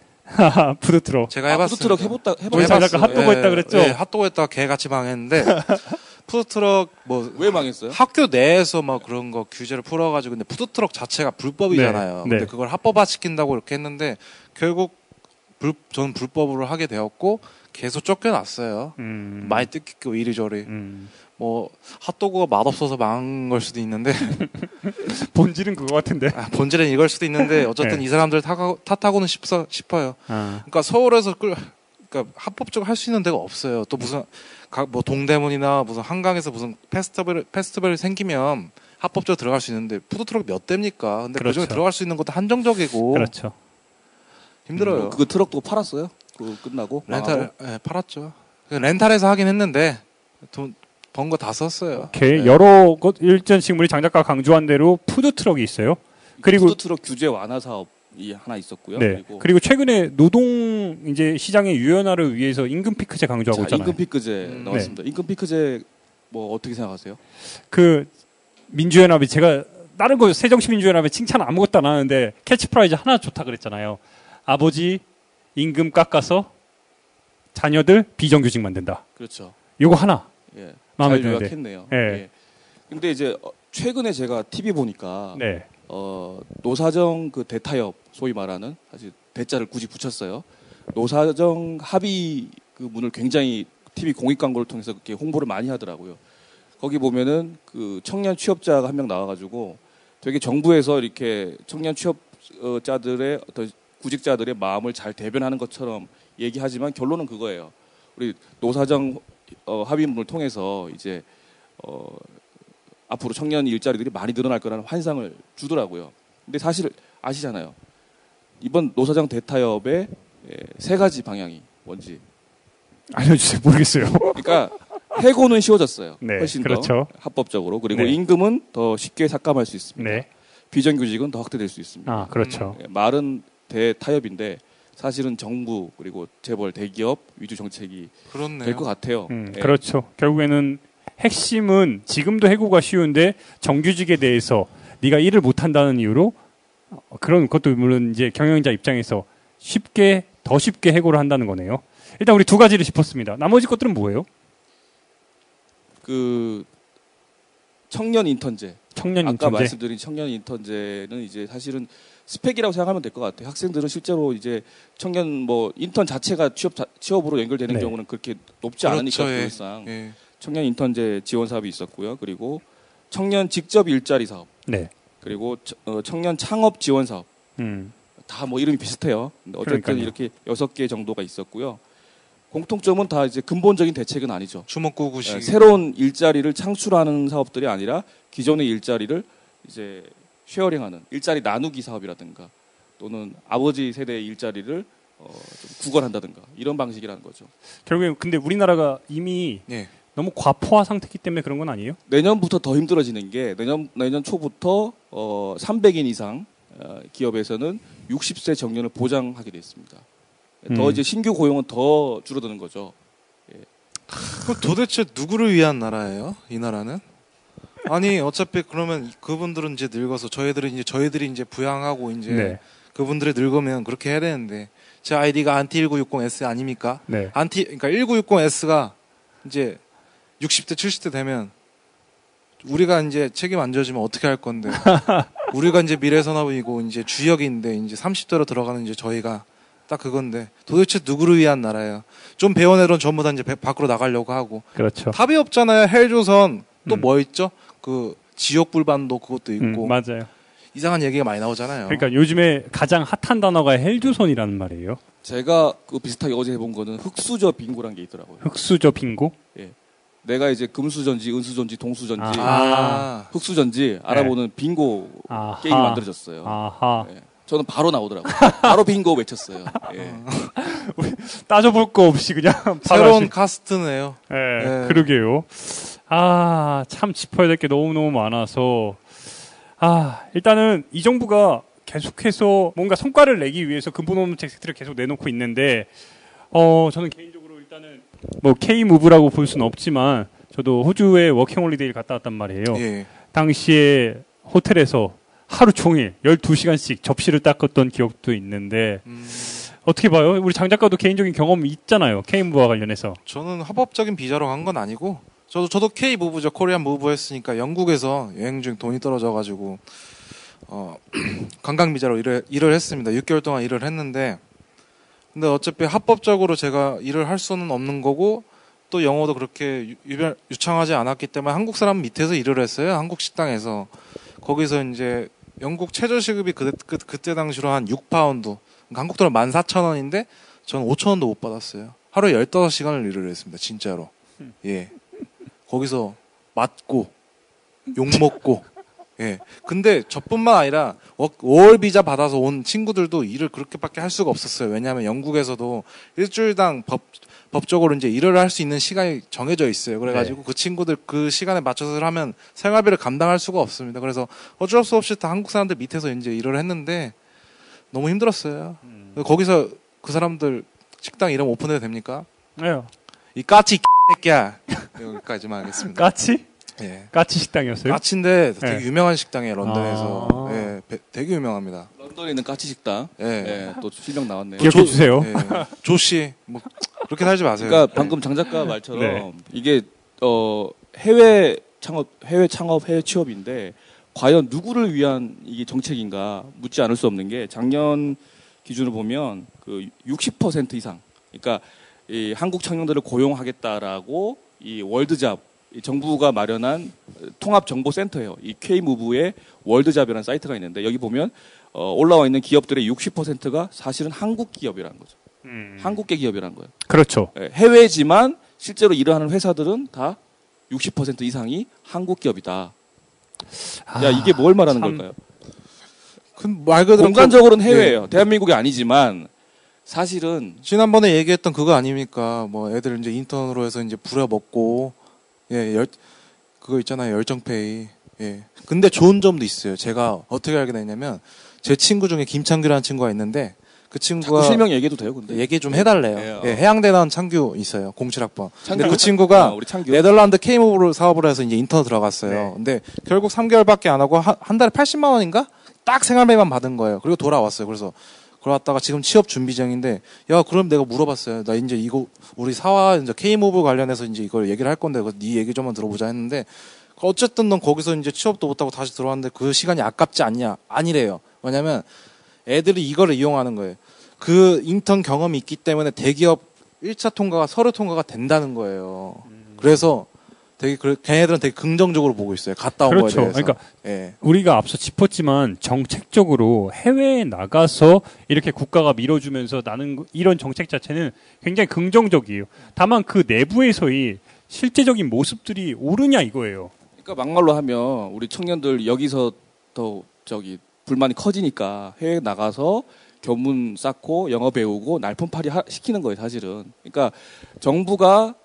Speaker 3: 푸드트럭.
Speaker 5: 제가 해봤어요.
Speaker 4: 푸드트럭
Speaker 3: 우리 장 작가 핫도그 했다 그랬죠?
Speaker 5: 예, 핫도그 했다가 개같이 망했는데 푸드트럭 뭐
Speaker 4: 왜 망했어요?
Speaker 5: 학교 내에서 막 그런 거 규제를 풀어가지고 근데 푸드트럭 자체가 불법이잖아요.
Speaker 3: 네.
Speaker 5: 근데
Speaker 3: 네.
Speaker 5: 그걸 합법화 시킨다고 이렇게 했는데 결국 저는 불법으로 하게 되었고 계속 쫓겨났어요. 많이 뜯기고 이리저리. 뭐 핫도그가 맛없어서 망한 걸 수도 있는데
Speaker 3: 본질은 그거 같은데.
Speaker 5: 본질은 이걸 수도 있는데 어쨌든
Speaker 3: 네.
Speaker 5: 이 사람들 탓하고는 싶어요.
Speaker 3: 아.
Speaker 5: 그러니까 서울에서 그러니까 합법적으로 할 수 있는 데가 없어요. 또 무슨 뭐 동대문이나 무슨 한강에서 무슨 페스티벌이 생기면 합법적으로 들어갈 수 있는데 푸드트럭 몇 대입니까? 근데
Speaker 3: 그렇죠.
Speaker 5: 그중에 들어갈 수 있는 것도 한정적이고
Speaker 3: 그렇죠.
Speaker 5: 힘들어요.
Speaker 4: 그거 트럭도 팔았어요? 그거 끝나고
Speaker 5: 렌탈 팔았죠. 렌탈해서 하긴 했는데 돈 번 거 다 썼어요.
Speaker 3: 이렇게 여러 것 일전씩 우리 장 작가 강조한 대로 푸드트럭이 있어요. 그리고
Speaker 4: 푸드트럭 규제 완화 사업이 하나 있었고요.
Speaker 3: 네. 그리고 최근에 노동 이제 시장의 유연화를 위해서 임금 피크제 강조하고
Speaker 4: 자,
Speaker 3: 있잖아요.
Speaker 4: 임금 피크제 나왔습니다. 임금 피크제 뭐 어떻게 생각하세요?
Speaker 3: 그 민주연합이 제가 다른 거 새정치민주연합에 칭찬 아무것도 안 하는데 캐치프라이즈 하나 좋다 그랬잖아요. 아버지 임금 깎아서 자녀들 비정규직 만든다.
Speaker 4: 그렇죠.
Speaker 3: 요거 하나.
Speaker 4: 예.
Speaker 3: 마음에
Speaker 4: 잘
Speaker 3: 드는데.
Speaker 4: 요약했네요.
Speaker 3: 예.
Speaker 4: 예. 근데 이제 최근에 제가 TV 보니까
Speaker 3: 네.
Speaker 4: 노사정 그 대타협 소위 말하는 사실 대자를 굳이 붙였어요. 노사정 합의 그 문을 굉장히 TV 공익 광고를 통해서 그렇게 홍보를 많이 하더라고요. 거기 보면은 그 청년 취업자가 한 명 나와가지고 되게 정부에서 이렇게 청년 취업자들의 어떤 구직자들의 마음을 잘 대변하는 것처럼 얘기하지만 결론은 그거예요. 우리 노사정 합의문을 통해서 이제 앞으로 청년 일자리들이 많이 늘어날 거라는 환상을 주더라고요. 근데 사실 아시잖아요. 이번 노사정 대타협의 세 가지 방향이 뭔지.
Speaker 3: 알려주세요. 모르겠어요.
Speaker 4: 그러니까 해고는 쉬워졌어요.
Speaker 3: 네,
Speaker 4: 훨씬
Speaker 3: 그렇죠.
Speaker 4: 더 합법적으로. 그리고
Speaker 3: 네.
Speaker 4: 임금은 더 쉽게 삭감할 수 있습니다.
Speaker 3: 네.
Speaker 4: 비정규직은 더 확대될 수 있습니다.
Speaker 3: 아, 그렇죠.
Speaker 4: 말은 대타협인데 사실은 정부 그리고 재벌 대기업 위주 정책이
Speaker 5: 그렇네요.
Speaker 4: 될 것 같아요. 예.
Speaker 3: 그렇죠. 결국에는 핵심은 지금도 해고가 쉬운데 정규직에 대해서 네가 일을 못한다는 이유로 그런 것도 물론 이제 경영자 입장에서 더 쉽게 해고를 한다는 거네요. 일단 우리 두 가지를 짚었습니다. 나머지 것들은 뭐예요?
Speaker 4: 그 청년 인턴제.
Speaker 3: 청년
Speaker 4: 아까
Speaker 3: 인턴제.
Speaker 4: 말씀드린 청년 인턴제는 이제 사실은 스펙이라고 생각하면 될 것 같아요. 학생들은 실제로 이제 청년 뭐 인턴 자체가 취업으로 연결되는
Speaker 3: 네.
Speaker 4: 경우는 그렇게 높지
Speaker 5: 그렇죠,
Speaker 4: 않으니까
Speaker 5: 예.
Speaker 4: 비율상
Speaker 5: 예.
Speaker 4: 청년 인턴제 지원 사업이 있었고요. 그리고 청년 직접 일자리 사업,
Speaker 3: 네.
Speaker 4: 그리고 청년 창업 지원 사업.
Speaker 3: 음.
Speaker 4: 다 뭐 이름이 비슷해요. 근데 어쨌든
Speaker 3: 그러니까요.
Speaker 4: 이렇게 6개 정도가 있었고요. 공통점은 다 이제 근본적인 대책은 아니죠.
Speaker 5: 주먹구구식.
Speaker 4: 새로운 일자리를 창출하는 사업들이 아니라 기존의 일자리를 이제 쉐어링하는 일자리 나누기 사업이라든가 또는 아버지 세대의 일자리를 좀 구걸한다든가 이런 방식이라는 거죠.
Speaker 3: 결국에 근데 우리나라가 이미
Speaker 5: 예.
Speaker 3: 너무 과포화 상태이기 때문에 그런 건 아니에요?
Speaker 4: 내년부터 더 힘들어지는 게 내년 초부터 300인 이상 기업에서는 60세 정년을 보장하게 돼 있습니다. 더 이제 신규 고용은 더 줄어드는 거죠.
Speaker 5: 그럼 도대체 누구를 위한 나라예요? 이 나라는? 아니 어차피 그러면 그분들은 이제 늙어서 저희들이 이제 부양하고 이제
Speaker 3: 네.
Speaker 5: 그분들이 늙으면 그렇게 해야 되는데 제 아이디가 안티 1960S 아닙니까?
Speaker 3: 네.
Speaker 5: 그러니까 1960S가 이제 60대 70대 되면 우리가 이제 책임 안 져주면 어떻게 할 건데 우리가 이제 미래산업이고 이제 주역인데 이제 30대로 들어가는 이제 저희가 딱 그건데 도대체 누구를 위한 나라예요? 좀 배운 애들은 전부 다 이제 밖으로 나가려고 하고
Speaker 3: 그렇죠.
Speaker 5: 답이 없잖아요. 헬조선 또
Speaker 3: 음.
Speaker 5: 뭐 있죠? 그 지역불반도 그것도 있고
Speaker 3: 맞아요.
Speaker 5: 이상한 얘기가 많이 나오잖아요.
Speaker 3: 그러니까 요즘에 가장 핫한 단어가 헬조선이라는 말이에요.
Speaker 4: 제가 그 비슷하게 어제 해본 거는 흑수저 빙고란 게 있더라고요.
Speaker 3: 흑수저 빙고?
Speaker 4: 내가 이제 금수전지, 은수전지, 동수전지,
Speaker 5: 아,
Speaker 4: 흑수전지 알아보는 빙고
Speaker 3: 아하.
Speaker 4: 게임이 만들어졌어요.
Speaker 3: 아하.
Speaker 4: 예. 저는 바로 나오더라고요. 바로 빙고 외쳤어요. 예.
Speaker 3: 따져볼 거 없이 그냥 바로
Speaker 5: 새로운 카스트네요.
Speaker 3: 예, 그러게요. 참 짚어야 될 게 너무너무 많아서. 일단은 이 정부가 계속해서 뭔가 성과를 내기 위해서 근본 없는 텍스트를 계속 내놓고 있는데, 저는 개인적으로 일단은 뭐 K-무브라고 볼 수는 없지만, 저도 호주에 워킹홀리데이를 갔다 왔단 말이에요.
Speaker 5: 예.
Speaker 3: 당시에 호텔에서 하루 종일 12시간씩 접시를 닦았던 기억도 있는데, 어떻게 봐요? 우리 장 작가도 개인적인 경험이 있잖아요. K-무브와 관련해서.
Speaker 5: 저는 합법적인 비자로 간 건 아니고 저도 K 무브죠. 코리안 무브 했으니까 영국에서 여행 중 돈이 떨어져가지고 관광 비자로 일을 했습니다. 6개월 동안 일을 했는데 근데 어차피 합법적으로 제가 일을 할 수는 없는 거고 또 영어도 그렇게 유창하지 않았기 때문에 한국 사람 밑에서 일을 했어요. 한국 식당에서 거기서 이제 영국 최저시급이 그때 당시로 한 6파운드 한국 돈은 14,000원인데 저는 5,000원도 못 받았어요. 하루에 15시간을 일을 했습니다. 진짜로. 예. 거기서 맞고 욕 먹고 예. 근데 저뿐만 아니라 월 비자 받아서 온 친구들도 일을 그렇게밖에 할 수가 없었어요. 왜냐하면 영국에서도 일주일당 법적으로 이제 일을 할 수 있는 시간이 정해져 있어요. 그래가지고 그 친구들 그 시간에 맞춰서 하면 생활비를 감당할 수가 없습니다. 그래서 어쩔 수 없이 다 한국 사람들 밑에서 이제 일을 했는데 너무 힘들었어요. 거기서 그 사람들 식당 이름 오픈해도 됩니까?
Speaker 3: 네.
Speaker 5: 이 까치 새끼야. 여기까지만 하겠습니다.
Speaker 3: 까치?
Speaker 5: 예.
Speaker 3: 까치 식당이었어요?
Speaker 5: 까치인데 되게
Speaker 3: 네.
Speaker 5: 유명한 식당이에요. 런던에서.
Speaker 3: 아.
Speaker 5: 예, 되게 유명합니다.
Speaker 4: 런던에 있는 까치 식당.
Speaker 5: 예.
Speaker 4: 예, 또 실명 나왔네요.
Speaker 3: 기억해 주세요.
Speaker 5: 예. 조씨 뭐 그렇게 살지 마세요.
Speaker 4: 그러니까 방금 장 작가 말처럼
Speaker 3: 네.
Speaker 4: 이게 해외 창업, 해외 취업인데 과연 누구를 위한 이게 정책인가 묻지 않을 수 없는 게 작년 기준으로 보면 그 60% 이상, 그러니까 이 한국 청년들을 고용하겠다라고 이 월드잡 이 정부가 마련한 통합정보센터예요. 이 K무브의 월드잡이라는 사이트가 있는데 여기 보면 올라와 있는 기업들의 60%가 사실은 한국 기업이라는 거죠. 한국계 기업이라는 거예요.
Speaker 3: 그렇죠.
Speaker 4: 예, 해외지만 실제로 일을 하는 회사들은 다 60% 이상이 한국 기업이다. 야, 이게 뭘 말하는
Speaker 3: 참.
Speaker 4: 걸까요?
Speaker 5: 말 그대로
Speaker 4: 공간적으로는 해외예요. 대한민국이 아니지만 사실은
Speaker 5: 지난번에 얘기했던 그거 아닙니까? 뭐 애들 이제 인턴으로 해서 이제 부려먹고 그거 있잖아요. 열정페이. 예. 근데 좋은 점도 있어요. 제가 어떻게 알게 됐냐면 제 친구 중에 김창규라는 친구가 있는데 그 친구가
Speaker 4: 실명 얘기해도 돼요, 근데.
Speaker 5: 얘기 좀 해달래요.
Speaker 4: 예,
Speaker 5: 예, 해양대 나온 창규 있어요. 07학번. 근데
Speaker 4: 창규?
Speaker 5: 그 친구가
Speaker 4: 우리 창규.
Speaker 5: 네덜란드 K모브 사업을 해서 이제 인턴 들어갔어요.
Speaker 3: 네.
Speaker 5: 근데 결국 3개월밖에 안 하고 한 달에 80만 원인가? 딱 생활비만 받은 거예요. 그리고 돌아왔어요. 그래서 돌아왔다가 지금 취업 준비 중인데, 야, 그럼 내가 물어봤어요. 나 이제 이거 우리 사와 이제 K모브 관련해서 이제 이걸 얘기를 할 건데, 네 얘기 좀만 들어보자 했는데, 어쨌든 넌 거기서 이제 취업도 못하고 다시 들어왔는데 그 시간이 아깝지 않냐? 아니래요. 왜냐면 애들이 이거를 이용하는 거예요. 그 인턴 경험이 있기 때문에 대기업 1차 통과가 서류 통과가 된다는 거예요. 그래서 되게 걔네들은 되게 긍정적으로 보고 있어요. 갔다 온
Speaker 3: 그렇죠.
Speaker 5: 거에 대해서.
Speaker 3: 그러니까
Speaker 5: 예.
Speaker 3: 우리가 앞서 짚었지만 정책적으로 해외에 나가서 이렇게 국가가 밀어주면서 나는 이런 정책 자체는 굉장히 긍정적이에요. 다만 그 내부에서의 실제적인 모습들이 옳으냐 이거예요.
Speaker 4: 그러니까 막말로 하면 우리 청년들 여기서 더 불만이 커지니까 해외 나가서 교문 쌓고 영어 배우고 날품팔이 시키는 거예요, 사실은. 그러니까 정부가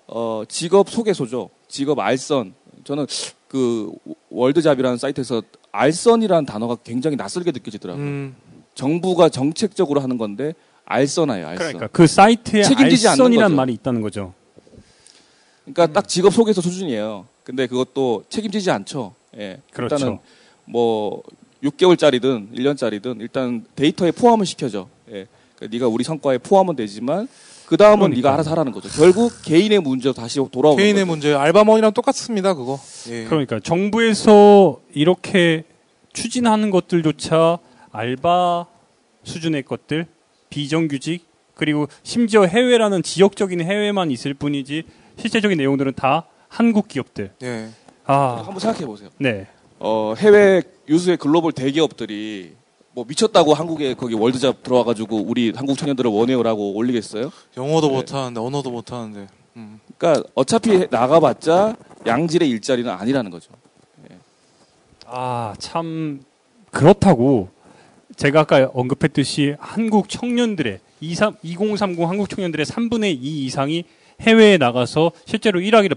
Speaker 4: 직업 소개소죠. 직업 알선. 저는 그 월드잡이라는 사이트에서 알선이라는 단어가 굉장히 낯설게 느껴지더라고요. 정부가 정책적으로 하는 건데 알선아예요, 알선.
Speaker 3: 그러니까 그 사이트에
Speaker 4: 책임지지 않는
Speaker 3: 알선이란
Speaker 4: 거죠.
Speaker 3: 말이 있다는 거죠.
Speaker 4: 그러니까 딱 직업 소개서 수준이에요. 근데 그것도 책임지지 않죠. 예.
Speaker 3: 그렇죠.
Speaker 4: 일단은 뭐 6개월짜리든 1년짜리든 일단 데이터에 포함을 시켜줘. 예. 그러니까 네가 우리 성과에 포함은 되지만 그 다음은
Speaker 3: 그러니까.
Speaker 4: 네가 알아서 하라는 거죠. 결국 개인의 문제로 다시 돌아오는
Speaker 5: 개인의
Speaker 4: 거죠.
Speaker 5: 문제, 알바몬이랑 똑같습니다, 그거. 예.
Speaker 3: 그러니까 정부에서 이렇게 추진하는 것들조차 알바 수준의 것들, 비정규직, 그리고 심지어 해외라는 지역적인 해외만 있을 뿐이지 실제적인 내용들은 다 한국 기업들.
Speaker 5: 예.
Speaker 3: 아,
Speaker 4: 한번 생각해 보세요.
Speaker 3: 네.
Speaker 4: 해외 유수의 글로벌 대기업들이 뭐 미쳤다고 한국에 거기 월드잡 들어와가지고 우리 한국 청년들을 원해요라고 올리겠어요?
Speaker 5: 영어도
Speaker 4: 네.
Speaker 5: 못하는데, 언어도 못하는데.
Speaker 4: 그러니까 어차피 나가봤자 양질의 일자리는 아니라는 거죠.
Speaker 3: 아, 참 그렇다고 제가 아까 언급했듯이 한국 청년들의 2030 한국 청년들의 3분의 2 이상이 해외에 나가서 실제로 일하기를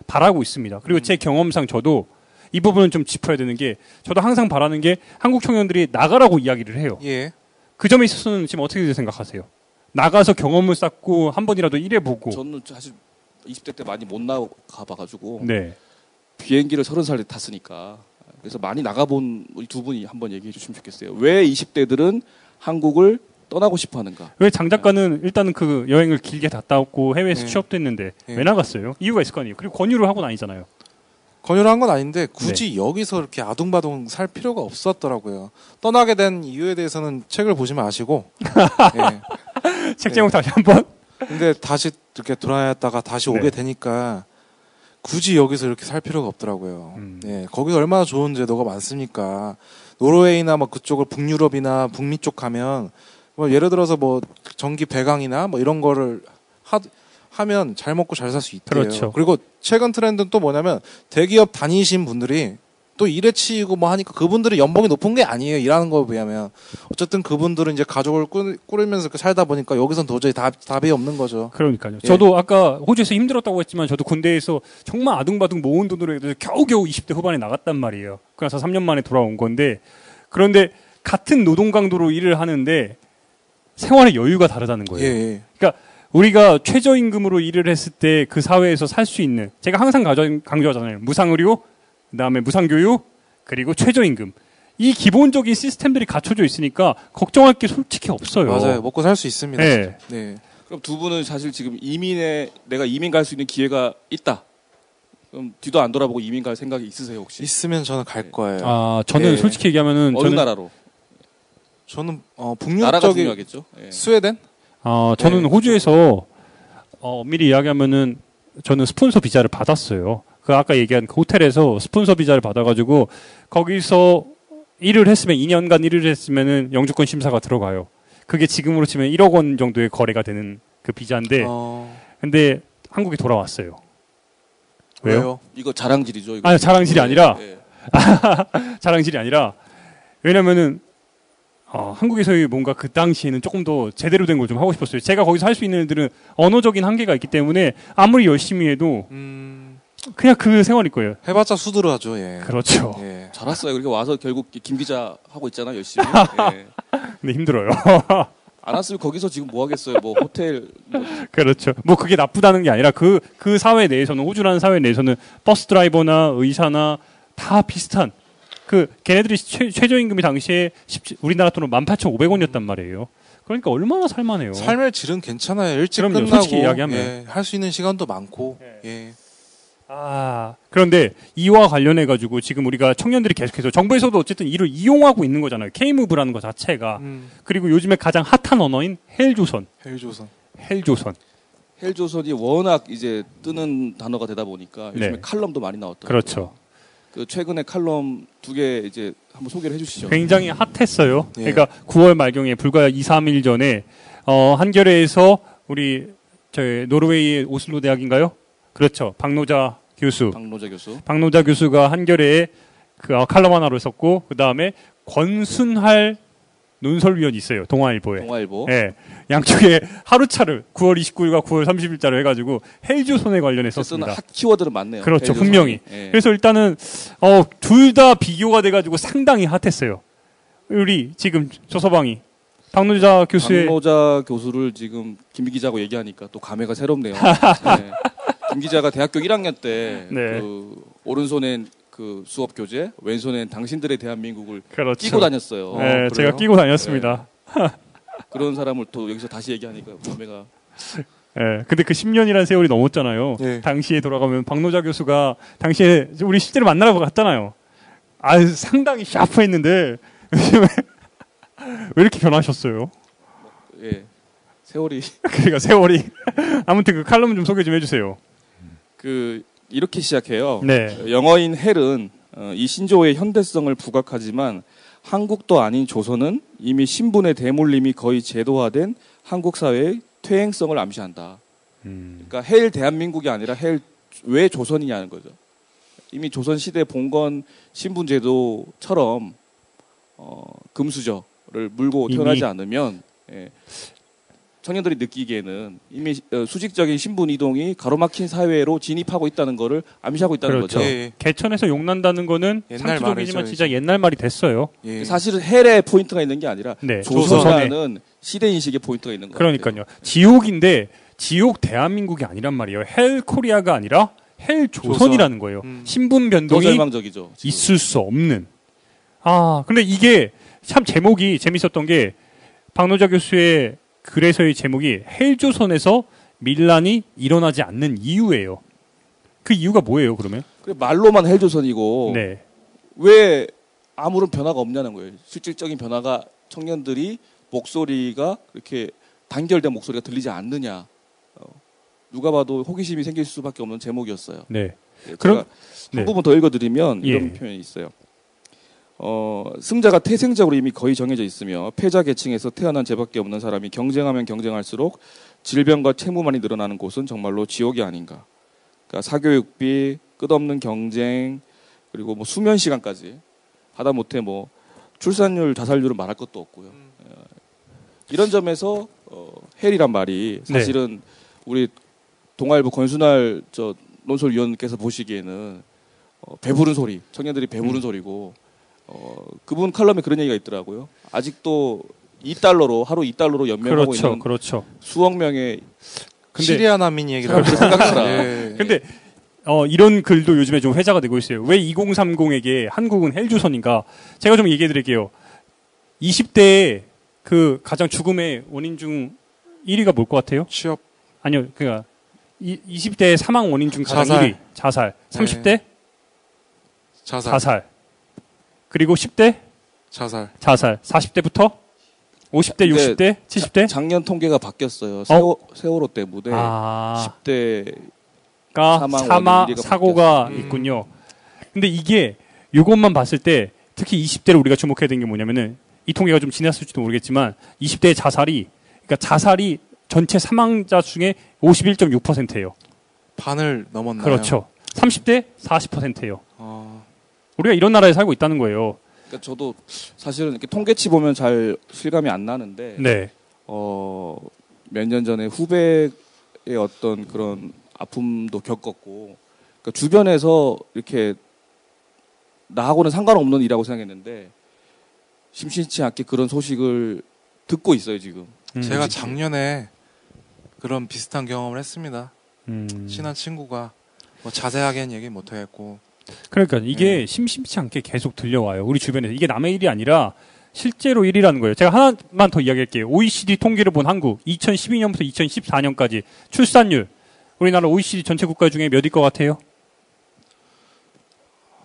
Speaker 3: 바라고 있습니다. 그리고 제 경험상 저도 이 부분은 좀 짚어야 되는 게 저도 항상 바라는 게 한국 청년들이 나가라고 이야기를 해요.
Speaker 5: 예.
Speaker 3: 그 점에 있어서는 지금 어떻게 생각하세요? 나가서 경험을 쌓고 한 번이라도 일해보고.
Speaker 4: 저는 사실 20대 때 많이 못 나가봐가지고
Speaker 3: 네.
Speaker 4: 비행기를 30살 때 탔으니까 그래서 많이 나가본 우리 두 분이 한번 얘기해 주시면 좋겠어요. 왜 20대들은 한국을 떠나고 싶어 하는가?
Speaker 3: 왜 장 작가는 일단은 그 여행을 길게 갔다 왔고 해외에서
Speaker 5: 네.
Speaker 3: 취업도 했는데
Speaker 5: 네.
Speaker 3: 왜 나갔어요? 이유가 있을 거 아니에요. 그리고 권유를 하고 다니잖아요.
Speaker 5: 권유를 한 건 아닌데 굳이
Speaker 3: 네.
Speaker 5: 여기서 이렇게 아둥바둥 살 필요가 없었더라고요. 떠나게 된 이유에 대해서는 책을 보시면 아시고. 예.
Speaker 3: 책 제목 다시 한번.
Speaker 5: 근데 다시 이렇게 돌아왔다가 다시
Speaker 3: 네.
Speaker 5: 오게 되니까 굳이 여기서 이렇게 살 필요가 없더라고요.
Speaker 3: 음.
Speaker 5: 예. 거기서 얼마나 좋은 제도가 많습니까? 노르웨이나 뭐 그쪽을 북유럽이나 북미 쪽 가면 뭐 예를 들어서 뭐 전기 배강이나 뭐 이런 거를 하면 잘 먹고 잘 살 수 있대요.
Speaker 3: 그렇죠.
Speaker 5: 그리고 최근 트렌드는 또 뭐냐면 대기업 다니신 분들이 또 일에 치이고 뭐 하니까 그분들이 연봉이 높은 게 아니에요. 일하는 거에 비하면. 어쨌든 그분들은 이제 가족을 꾸리면서 이렇게 살다 보니까 여기선 도저히 답이 없는 거죠.
Speaker 3: 그러니까요.
Speaker 5: 예.
Speaker 3: 저도 아까 호주에서 힘들었다고 했지만 저도 군대에서 정말 아둥바둥 모은 돈으로 해서 겨우겨우 20대 후반에 나갔단 말이에요. 그래서 3년 만에 돌아온 건데 그런데 같은 노동 강도로 일을 하는데 생활의 여유가 다르다는
Speaker 5: 예,
Speaker 3: 거예요.
Speaker 5: 예.
Speaker 3: 그러니까 우리가 최저임금으로 일을 했을 때 그 사회에서 살 수 있는 제가 항상 강조하잖아요. 무상의료, 그다음에 무상교육, 그리고 최저임금. 이 기본적인 시스템들이 갖춰져 있으니까 걱정할 게 솔직히 없어요.
Speaker 5: 맞아요. 먹고 살 수 있습니다.
Speaker 3: 네.
Speaker 5: 진짜. 네.
Speaker 4: 그럼 두 분은 사실 지금 내가 이민 갈 수 있는 기회가 있다. 그럼 뒤도 안 돌아보고 이민 갈 생각이 있으세요 혹시?
Speaker 5: 있으면 저는 갈 거예요.
Speaker 3: 아, 저는
Speaker 5: 네.
Speaker 3: 솔직히 얘기하면은
Speaker 4: 어느
Speaker 3: 저는
Speaker 4: 나라로?
Speaker 5: 저는 북유럽
Speaker 4: 나라가
Speaker 5: 쪽이
Speaker 4: 중요하겠죠. 예.
Speaker 5: 스웨덴?
Speaker 3: 저는
Speaker 5: 네.
Speaker 3: 호주에서 미리 이야기하면은 저는 스폰서 비자를 받았어요. 그 아까 얘기한 그 호텔에서 스폰서 비자를 받아가지고 거기서 일을 했으면 2년간 일을 했으면은 영주권 심사가 들어가요. 그게 지금으로 치면 1억 원 정도의 거래가 되는 그 비자인데, 근데 한국에 돌아왔어요. 왜요?
Speaker 4: 이거 자랑질이죠. 이거.
Speaker 3: 아니, 자랑질이 아니라
Speaker 4: 예.
Speaker 3: 자랑질이 아니라 왜냐면은 한국에서의 뭔가 그 당시에는 조금 더 제대로 된 걸 좀 하고 싶었어요. 제가 거기서 할 수 있는 일들은 언어적인 한계가 있기 때문에 아무리 열심히 해도 그냥 그 생활일 거예요.
Speaker 5: 해봤자 수두르하죠. 예.
Speaker 3: 그렇죠.
Speaker 5: 예.
Speaker 4: 잘 왔어요. 그렇게 와서 결국 김 기자 하고 있잖아 열심히. 예.
Speaker 3: 근데 힘들어요.
Speaker 4: 안 왔으면 거기서 지금 뭐 하겠어요. 뭐 호텔 뭐
Speaker 3: 그렇죠. 뭐 그게 나쁘다는 게 아니라 그 사회 내에서는, 호주라는 사회 내에서는 버스 드라이버나 의사나 다 비슷한, 걔네들이 최저임금이 당시에 우리나라 돈으로 18,500원이었단 말이에요. 그러니까 얼마나 살만해요.
Speaker 5: 삶의 질은 괜찮아요. 일찍
Speaker 3: 그럼요,
Speaker 5: 끝나고
Speaker 3: 솔직히 이야기하면.
Speaker 5: 예, 할 수 있는 시간도 많고. 예.
Speaker 3: 그런데 이와 관련해가지고 지금 우리가 청년들이 계속해서 정부에서도 어쨌든 이를 이용하고 있는 거잖아요. K무브라는 거 자체가. 그리고 요즘에 가장 핫한 언어인 헬조선.
Speaker 5: 헬조선.
Speaker 4: 헬조선이 워낙 이제 뜨는 단어가 되다 보니까 요즘에
Speaker 3: 네.
Speaker 4: 칼럼도 많이 나왔더라고요.
Speaker 3: 그렇죠.
Speaker 4: 그 최근에 칼럼 2개 이제 한번 소개를 해주시죠.
Speaker 3: 굉장히 핫했어요.
Speaker 5: 예.
Speaker 3: 그러니까 9월 말경에 불과 2, 3일 전에 한겨레에서 우리 노르웨이의 오슬로 대학인가요? 그렇죠. 박노자 교수. 박노자 교수가 한겨레에 칼럼 하나를 썼고, 그 다음에 권순할 논설위원이 있어요. 동아일보에. 예. 양쪽에 하루차를 9월 29일과 9월 30일자로 해가지고 헬조선에 관련해 썼습니다.
Speaker 4: 핫 키워드는 많네요.
Speaker 3: 그렇죠.
Speaker 4: 헬조선.
Speaker 3: 분명히.
Speaker 4: 예.
Speaker 3: 그래서 일단은 둘 다 비교가 돼가지고 상당히 핫했어요. 우리 지금 조서방이 박노자
Speaker 4: 교수를 지금 김 기자하고 얘기하니까 또 감회가 새롭네요. 네. 김 기자가 대학교 1학년 때
Speaker 3: 네.
Speaker 4: 오른손엔 수업 교재, 왼손엔 당신들의 대한민국을
Speaker 3: 그렇죠.
Speaker 4: 끼고 다녔어요.
Speaker 3: 네, 제가 끼고 다녔습니다.
Speaker 4: 네. 그런 사람을 또 여기서 다시 얘기하니까 감회가.
Speaker 3: 네, 근데 그 10년이라는 세월이 넘었잖아요.
Speaker 5: 네.
Speaker 3: 당시에 돌아가면 박노자 교수가 당시에 우리 실제로 만나러 갔잖아요. 상당히 샤프했는데 요즘에 왜 이렇게 변하셨어요?
Speaker 4: 예, 세월이.
Speaker 3: 그러니까 세월이. 아무튼 그 칼럼 좀 소개 좀 해주세요.
Speaker 4: 이렇게 시작해요.
Speaker 3: 네.
Speaker 4: 영어인 헬은 이 신조어의 현대성을 부각하지만 한국도 아닌 조선은 이미 신분의 대물림이 거의 제도화된 한국 사회의 퇴행성을 암시한다. 그러니까 헬 대한민국이 아니라 헬 왜 조선이냐는 거죠. 이미 조선 시대 봉건 신분 제도처럼 금수저를 물고 태어나지 않으면 청년들이 느끼기에는 이미 수직적인 신분 이동이 가로막힌 사회로 진입하고 있다는 것을 암시하고 있다는
Speaker 3: 그렇죠.
Speaker 4: 거죠.
Speaker 5: 예.
Speaker 3: 개천에서 욕난다는 거는
Speaker 5: 옛날
Speaker 3: 상투적이지만
Speaker 5: 말이죠,
Speaker 3: 진짜 옛날 말이 됐어요.
Speaker 5: 예.
Speaker 4: 사실은 헬에 포인트가 있는 게 아니라
Speaker 3: 네.
Speaker 4: 조선이라는 시대 인식에 포인트가 있는 거예요.
Speaker 3: 그러니까요. 지옥인데 지옥 대한민국이 아니란 말이에요. 헬 코리아가 아니라 헬 조선이라는 거예요. 신분
Speaker 4: 더
Speaker 3: 변동이
Speaker 4: 절망적이죠. 지금.
Speaker 3: 있을 수 없는. 근데 이게 참 제목이 재밌었던 게 박노자 교수의 글에서의 제목이 헬조선에서 밀란이 일어나지 않는 이유예요. 그 이유가 뭐예요, 그러면?
Speaker 4: 말로만 헬조선이고
Speaker 3: 네.
Speaker 4: 왜 아무런 변화가 없냐는 거예요. 실질적인 변화가 청년들이 목소리가 이렇게 단결된 목소리가 들리지 않느냐. 누가 봐도 호기심이 생길 수밖에 없는 제목이었어요.
Speaker 3: 네.
Speaker 4: 그럼
Speaker 3: 네.
Speaker 4: 한 부분 더 읽어드리면 이런
Speaker 3: 예.
Speaker 4: 표현이 있어요. 승자가 태생적으로 이미 거의 정해져 있으며 패자 계층에서 태어난 죄밖에 없는 사람이 경쟁하면 경쟁할수록 질병과 채무만이 늘어나는 곳은 정말로 지옥이 아닌가. 그러니까 사교육비, 끝없는 경쟁, 그리고 뭐 수면 시간까지 하다못해 뭐 출산율, 자살률은 말할 것도 없고요. 이런 점에서 헬이란 말이 사실은 우리 동아일보 권순할 논설위원께서 보시기에는 배부른 소리, 청년들이 배부른 소리고 그분 칼럼에 그런 얘기가 있더라고요. 아직도 하루 2달러로 연명하고 있는
Speaker 3: 그렇죠.
Speaker 4: 수억 명의
Speaker 5: 시리아 난민 얘기를
Speaker 4: 사람들 생각해라.
Speaker 5: 예.
Speaker 3: 근데 이런 글도 요즘에 좀 회자가 되고 있어요. 왜 2030에게 한국은 헬조선인가? 제가 좀 얘기해 드릴게요. 20대에 그 가장 죽음의 원인 중 1위가 뭘 것 같아요?
Speaker 5: 취업.
Speaker 3: 아니요. 그러니까 20대 사망 원인 중 가장
Speaker 5: 자살.
Speaker 3: 1위. 자살.
Speaker 5: 네.
Speaker 3: 30대?
Speaker 5: 자살.
Speaker 3: 그리고 10대?
Speaker 5: 자살.
Speaker 3: 40대부터? 50대, 60대, 70대?
Speaker 4: 작년 통계가 바뀌었어요. 세월호 때문에 10대가
Speaker 3: 사망 사고가 있군요. 근데 이게 이것만 봤을 때 특히 20대를 우리가 주목해야 되는 게 뭐냐면은 이 통계가 좀 지났을지도 모르겠지만 20대의 자살이 전체 사망자 중에 51.6%예요.
Speaker 5: 반을 넘었나요?
Speaker 3: 그렇죠. 30대 40%예요. 우리가 이런 나라에 살고 있다는 거예요.
Speaker 4: 그러니까 저도 사실은 이렇게 통계치 보면 잘 실감이 안 나는데
Speaker 3: 네.
Speaker 4: 몇 년 전에 후배의 어떤 그런 아픔도 겪었고 그러니까 주변에서 이렇게 나하고는 상관없는 일이라고 생각했는데 심심치 않게 그런 소식을 듣고 있어요 지금.
Speaker 5: 제가 작년에 그런 비슷한 경험을 했습니다.
Speaker 3: 음.
Speaker 5: 친한 친구가 뭐 자세하게는 얘기 못 하겠고.
Speaker 3: 그러니까 이게 심심치 않게 계속 들려와요. 우리 주변에서. 이게 남의 일이 아니라 실제로 일이라는 거예요. 제가 하나만 더 이야기할게요. OECD 통계를 본 한국 2012년부터 2014년까지 출산율 우리나라 OECD 전체 국가 중에 몇일 것 같아요?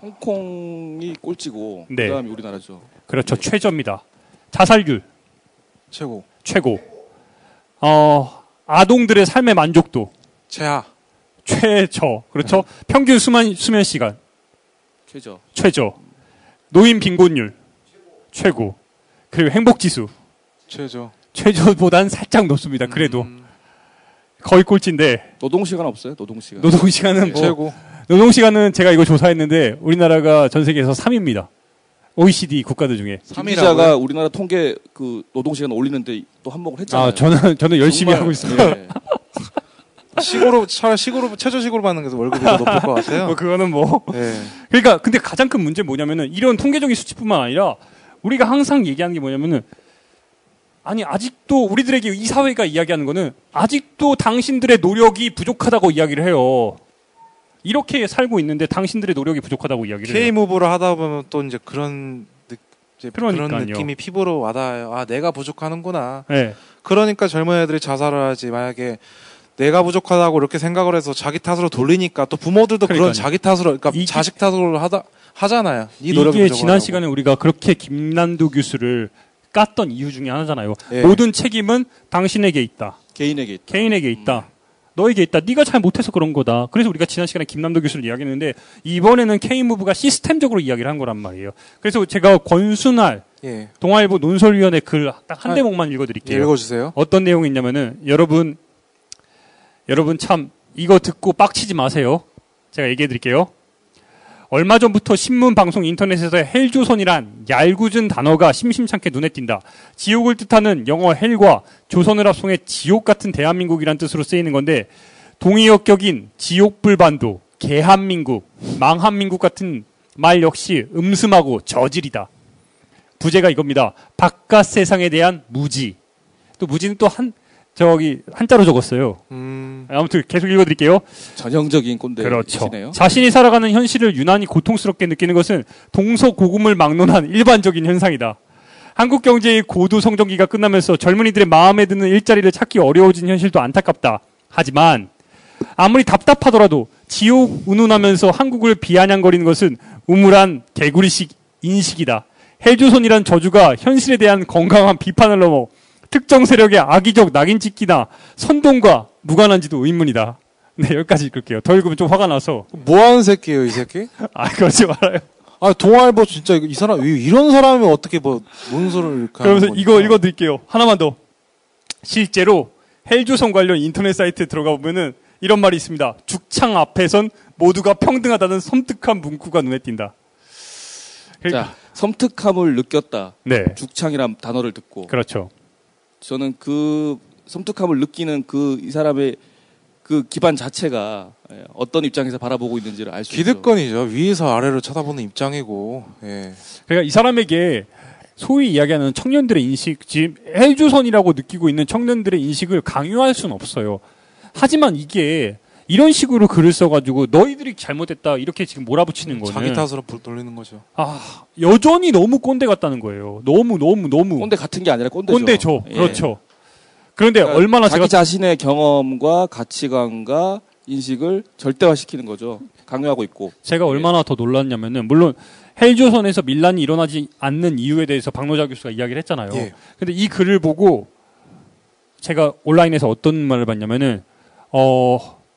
Speaker 4: 홍콩이 꼴찌고
Speaker 3: 네.
Speaker 4: 그다음이 우리나라죠.
Speaker 3: 그렇죠. 최저입니다. 자살률
Speaker 5: 최고.
Speaker 3: 최고. 아동들의 삶의 만족도
Speaker 5: 최하.
Speaker 3: 최저. 그렇죠. 평균 수면 시간
Speaker 4: 최저.
Speaker 3: 최저. 노인 빈곤율 최고. 그리고 행복 지수
Speaker 5: 최저.
Speaker 3: 최저보단 살짝 높습니다. 그래도 거의 꼴찌인데
Speaker 4: 노동 시간 없어요? 노동 시간.
Speaker 3: 노동 시간은 뭐
Speaker 5: 최고.
Speaker 3: 노동 시간은 제가 이거 조사했는데 우리나라가 전 세계에서 3위입니다. OECD 국가들 중에.
Speaker 4: 김 기자가 우리나라 통계 그 노동 시간 올리는데 또 한몫을 했잖아요.
Speaker 3: 아, 저는 열심히
Speaker 4: 정말,
Speaker 3: 하고 있습니다.
Speaker 4: 네.
Speaker 5: 차라리 최저시급으로 받는 게 월급이 더 높을 것 같아요.
Speaker 3: 뭐 그거는 뭐.
Speaker 5: 네.
Speaker 3: 그러니까 근데 가장 큰 문제는 뭐냐면은 이런 통계적인 수치뿐만 아니라 우리가 항상 얘기하는 게 뭐냐면은 아니 아직도 우리들에게 이 사회가 이야기하는 거는 아직도 당신들의 노력이 부족하다고 이야기를 해요. 이렇게 살고 있는데 당신들의 노력이 부족하다고 이야기를 해요.
Speaker 5: K무브를 하다 보면 또 이제 그런 그런
Speaker 3: 그러니까요.
Speaker 5: 느낌이 피부로 와닿아요. 아, 내가 부족하는구나.
Speaker 3: 네.
Speaker 5: 그러니까 젊은 애들이 자살을 하지. 만약에 내가 부족하다고 이렇게 생각을 해서 자기 탓으로 돌리니까 또 부모들도
Speaker 3: 그러니까요.
Speaker 5: 그런 자기 탓으로, 그러니까 자식 탓으로 하잖아요. 이 노력이
Speaker 3: 이게
Speaker 5: 부족하다고.
Speaker 3: 지난 시간에 우리가 그렇게 김난도 교수를 깠던 이유 중에 하나잖아요.
Speaker 5: 예.
Speaker 3: 모든 책임은 당신에게 있다.
Speaker 4: 개인에게 있다.
Speaker 3: 개인에게 있다. 너에게 있다. 네가 잘 못해서 그런 거다. 그래서 우리가 지난 시간에 김남도 교수를 이야기했는데 이번에는 K무브가 시스템적으로 이야기를 한 거란 말이에요. 그래서 제가 권순할
Speaker 5: 예.
Speaker 3: 동아일보 논설위원회 글 딱 한 대목만 읽어드릴게요.
Speaker 5: 예, 읽어주세요.
Speaker 3: 어떤 내용이 있냐면은 여러분 참 이거 듣고 빡치지 마세요. 제가 얘기해드릴게요. 얼마 전부터 신문, 방송, 인터넷에서 헬조선이란 얄궂은 단어가 심심찮게 눈에 띈다. 지옥을 뜻하는 영어 헬과 조선을 합성해 지옥 같은 대한민국이란 뜻으로 쓰이는 건데 동의역격인 지옥불반도, 개한민국, 망한민국 같은 말 역시 음슴하고 저질이다. 부제가 이겁니다. 바깥 세상에 대한 무지. 또 무지는 또 한자로 적었어요. 아무튼 계속 읽어드릴게요.
Speaker 4: 전형적인 꼰대.
Speaker 3: 그렇죠.
Speaker 4: 시네요.
Speaker 3: 자신이 살아가는 현실을 유난히 고통스럽게 느끼는 것은 동서고금을 막론한 일반적인 현상이다. 한국 경제의 고도 성장기가 끝나면서 젊은이들의 마음에 드는 일자리를 찾기 어려워진 현실도 안타깝다. 하지만 아무리 답답하더라도 지옥 운운하면서 한국을 비아냥거리는 것은 우물한 개구리식 인식이다. 헬조선이란 저주가 현실에 대한 건강한 비판을 넘어 특정 세력의 악의적 낙인 찍기나 선동과 무관한지도 의문이다. 네, 여기까지 읽을게요. 더 읽으면 좀 화가 나서.
Speaker 5: 뭐 하는 새끼예요, 이 새끼?
Speaker 3: 아, 그러지 말아요.
Speaker 5: 아, 동아일보 진짜 이 사람, 이런 사람이 어떻게 문서를 이렇게
Speaker 3: 그러면서
Speaker 5: 하는
Speaker 3: 이거
Speaker 5: 거니까.
Speaker 3: 읽어드릴게요. 하나만 더. 실제로 헬조선 관련 인터넷 사이트에 들어가 보면은 이런 말이 있습니다. 죽창 앞에선 모두가 평등하다는 섬뜩한 문구가 눈에 띈다.
Speaker 4: 자, 섬뜩함을 느꼈다.
Speaker 3: 네.
Speaker 4: 죽창이란 단어를 듣고.
Speaker 3: 그렇죠.
Speaker 4: 저는 그 섬뜩함을 느끼는 이 사람의 그 기반 자체가 어떤 입장에서 바라보고 있는지를 알 수 있죠.
Speaker 5: 기득권이죠. 위에서 아래로 쳐다보는 입장이고. 예.
Speaker 3: 그러니까 이 사람에게 소위 이야기하는 청년들의 인식, 지금 헬조선이라고 느끼고 있는 청년들의 인식을 강요할 수는 없어요. 하지만 이게 이런 식으로 글을 써가지고 너희들이 잘못했다 이렇게 지금 몰아붙이는 거는
Speaker 5: 자기 탓으로 돌리는 거죠.
Speaker 3: 아 여전히 너무 꼰대 같다는 거예요. 너무
Speaker 4: 꼰대 같은 게 아니라 꼰대죠.
Speaker 3: 꼰대죠.
Speaker 4: 예.
Speaker 3: 그렇죠. 그런데
Speaker 4: 그러니까
Speaker 3: 얼마나
Speaker 4: 자기
Speaker 3: 제가
Speaker 4: 자신의 경험과 가치관과 인식을 절대화시키는 거죠. 강요하고 있고.
Speaker 3: 제가 얼마나 더 놀랐냐면은 물론 헬조선에서 밀란이 일어나지 않는 이유에 대해서 박노자 교수가 이야기를 했잖아요.
Speaker 5: 예.
Speaker 3: 근데 이 글을 보고 제가 온라인에서 어떤 말을 봤냐면은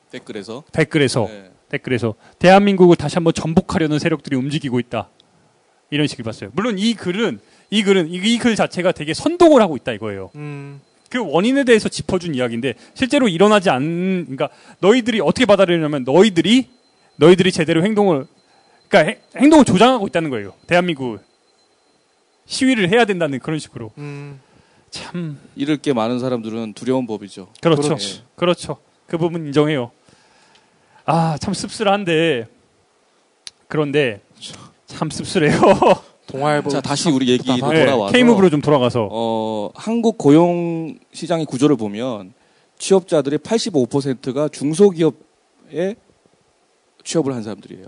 Speaker 4: 댓글에서
Speaker 3: 댓글에서 대한민국을 다시 한번 전복하려는 세력들이 움직이고 있다. 이런 식을 봤어요. 물론 이 글 자체가 되게 선동을 하고 있다 이거예요. 그 원인에 대해서 짚어준 이야기인데 실제로 일어나지 않는, 그러니까 너희들이 어떻게 받아들이냐면 너희들이 제대로 행동을 조장하고 있다는 거예요. 대한민국 시위를 해야 된다는 그런 식으로. 참
Speaker 4: 잃을 게 많은 사람들은 두려운 법이죠.
Speaker 3: 그렇죠.
Speaker 5: 그렇지.
Speaker 3: 그렇죠. 그 부분 인정해요. 참 씁쓸한데 그런데 참 씁쓸해요.
Speaker 5: 동아일보.
Speaker 4: 자, 다시 우리 얘기
Speaker 5: 네,
Speaker 4: 돌아와서
Speaker 3: K무브로 좀 돌아가서
Speaker 4: 한국 고용 시장의 구조를 보면 취업자들의 85%가 중소기업에 취업을 한 사람들이에요.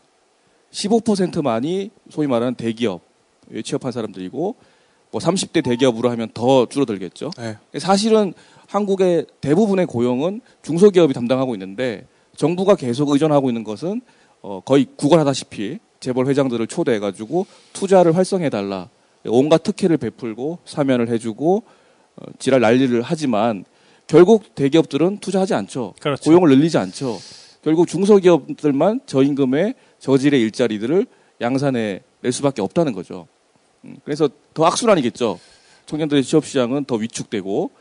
Speaker 4: 15%만이 소위 말하는 대기업에 취업한 사람들이고 뭐 30대 대기업으로 하면 더 줄어들겠죠.
Speaker 5: 네.
Speaker 4: 사실은 한국의 대부분의 고용은 중소기업이 담당하고 있는데 정부가 계속 의존하고 있는 것은 거의 구걸하다시피 재벌 회장들을 초대해가지고 투자를 활성해달라. 온갖 특혜를 베풀고 사면을 해주고 지랄 난리를 하지만 결국 대기업들은 투자하지 않죠.
Speaker 3: 그렇죠.
Speaker 4: 고용을 늘리지 않죠. 결국 중소기업들만 저임금의 저질의 일자리들을 양산해 낼 수밖에 없다는 거죠. 그래서 더 악순환이겠죠. 청년들의 취업시장은 더 위축되고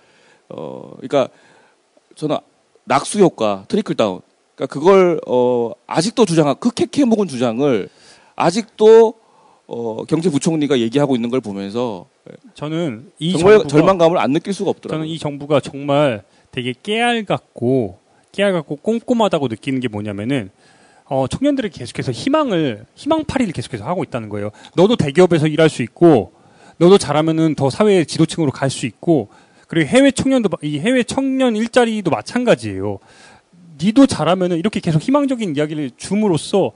Speaker 4: 그러니까 저는 낙수 효과, 트리클 다운. 그러니까 그걸 아직도 흑해캐 묵은 주장을 아직도 경제부총리가 얘기하고 있는 걸 보면서
Speaker 3: 저는 이
Speaker 4: 정말
Speaker 3: 정부가,
Speaker 4: 절망감을 안 느낄 수가 없더라고요.
Speaker 3: 저는 이 정부가 정말 되게 깨알같고 꼼꼼하다고 느끼는 게 뭐냐면은 청년들이 계속해서 희망파리를 계속해서 하고 있다는 거예요. 너도 대기업에서 일할 수 있고, 너도 잘하면은 더 사회 지도층으로 갈 수 있고, 그리고 이 해외 청년 일자리도 마찬가지예요. 니도 잘하면은 이렇게 계속 희망적인 이야기를 줌으로써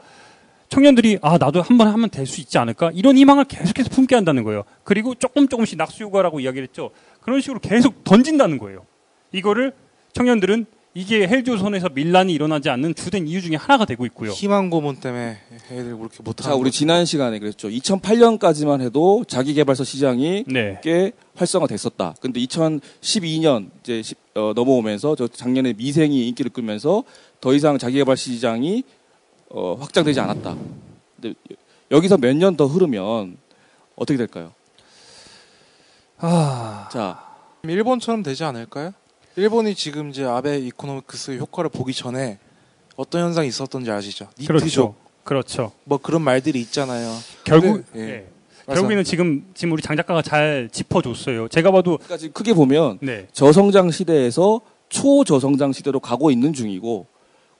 Speaker 3: 청년들이 나도 한번 하면 될 수 있지 않을까? 이런 희망을 계속해서 품게 한다는 거예요. 그리고 조금씩 낙수효과라고 이야기를 했죠. 그런 식으로 계속 던진다는 거예요. 이거를 청년들은 이게 헬조선에서 밀란이 일어나지 않는 주된 이유 중에 하나가 되고 있고요.
Speaker 5: 희망 고문 때문에 애들 그렇게 못하는.
Speaker 4: 자, 우리 지난 시간에 그랬죠. 2008년까지만 해도 자기개발서 시장이
Speaker 3: 네.
Speaker 4: 꽤 활성화됐었다. 근데 2012년 이제 넘어오면서 저 작년에 미생이 인기를 끌면서 더 이상 자기개발 시장이 확장되지 않았다. 근데 여기서 몇 년 더 흐르면 어떻게 될까요? 자,
Speaker 5: 일본처럼 되지 않을까요? 일본이 지금 이제 아베 이코노미크스 효과를 보기 전에 어떤 현상이 있었던지 아시죠? 니트족.
Speaker 3: 그렇죠.
Speaker 5: 뭐 그런 말들이 있잖아요.
Speaker 3: 결국
Speaker 5: 근데, 예.
Speaker 3: 결국에는 지금 우리 장 작가가 잘 짚어줬어요. 제가 봐도
Speaker 4: 그러니까 지금 크게 보면
Speaker 3: 네.
Speaker 4: 저성장 시대에서 초저성장 시대로 가고 있는 중이고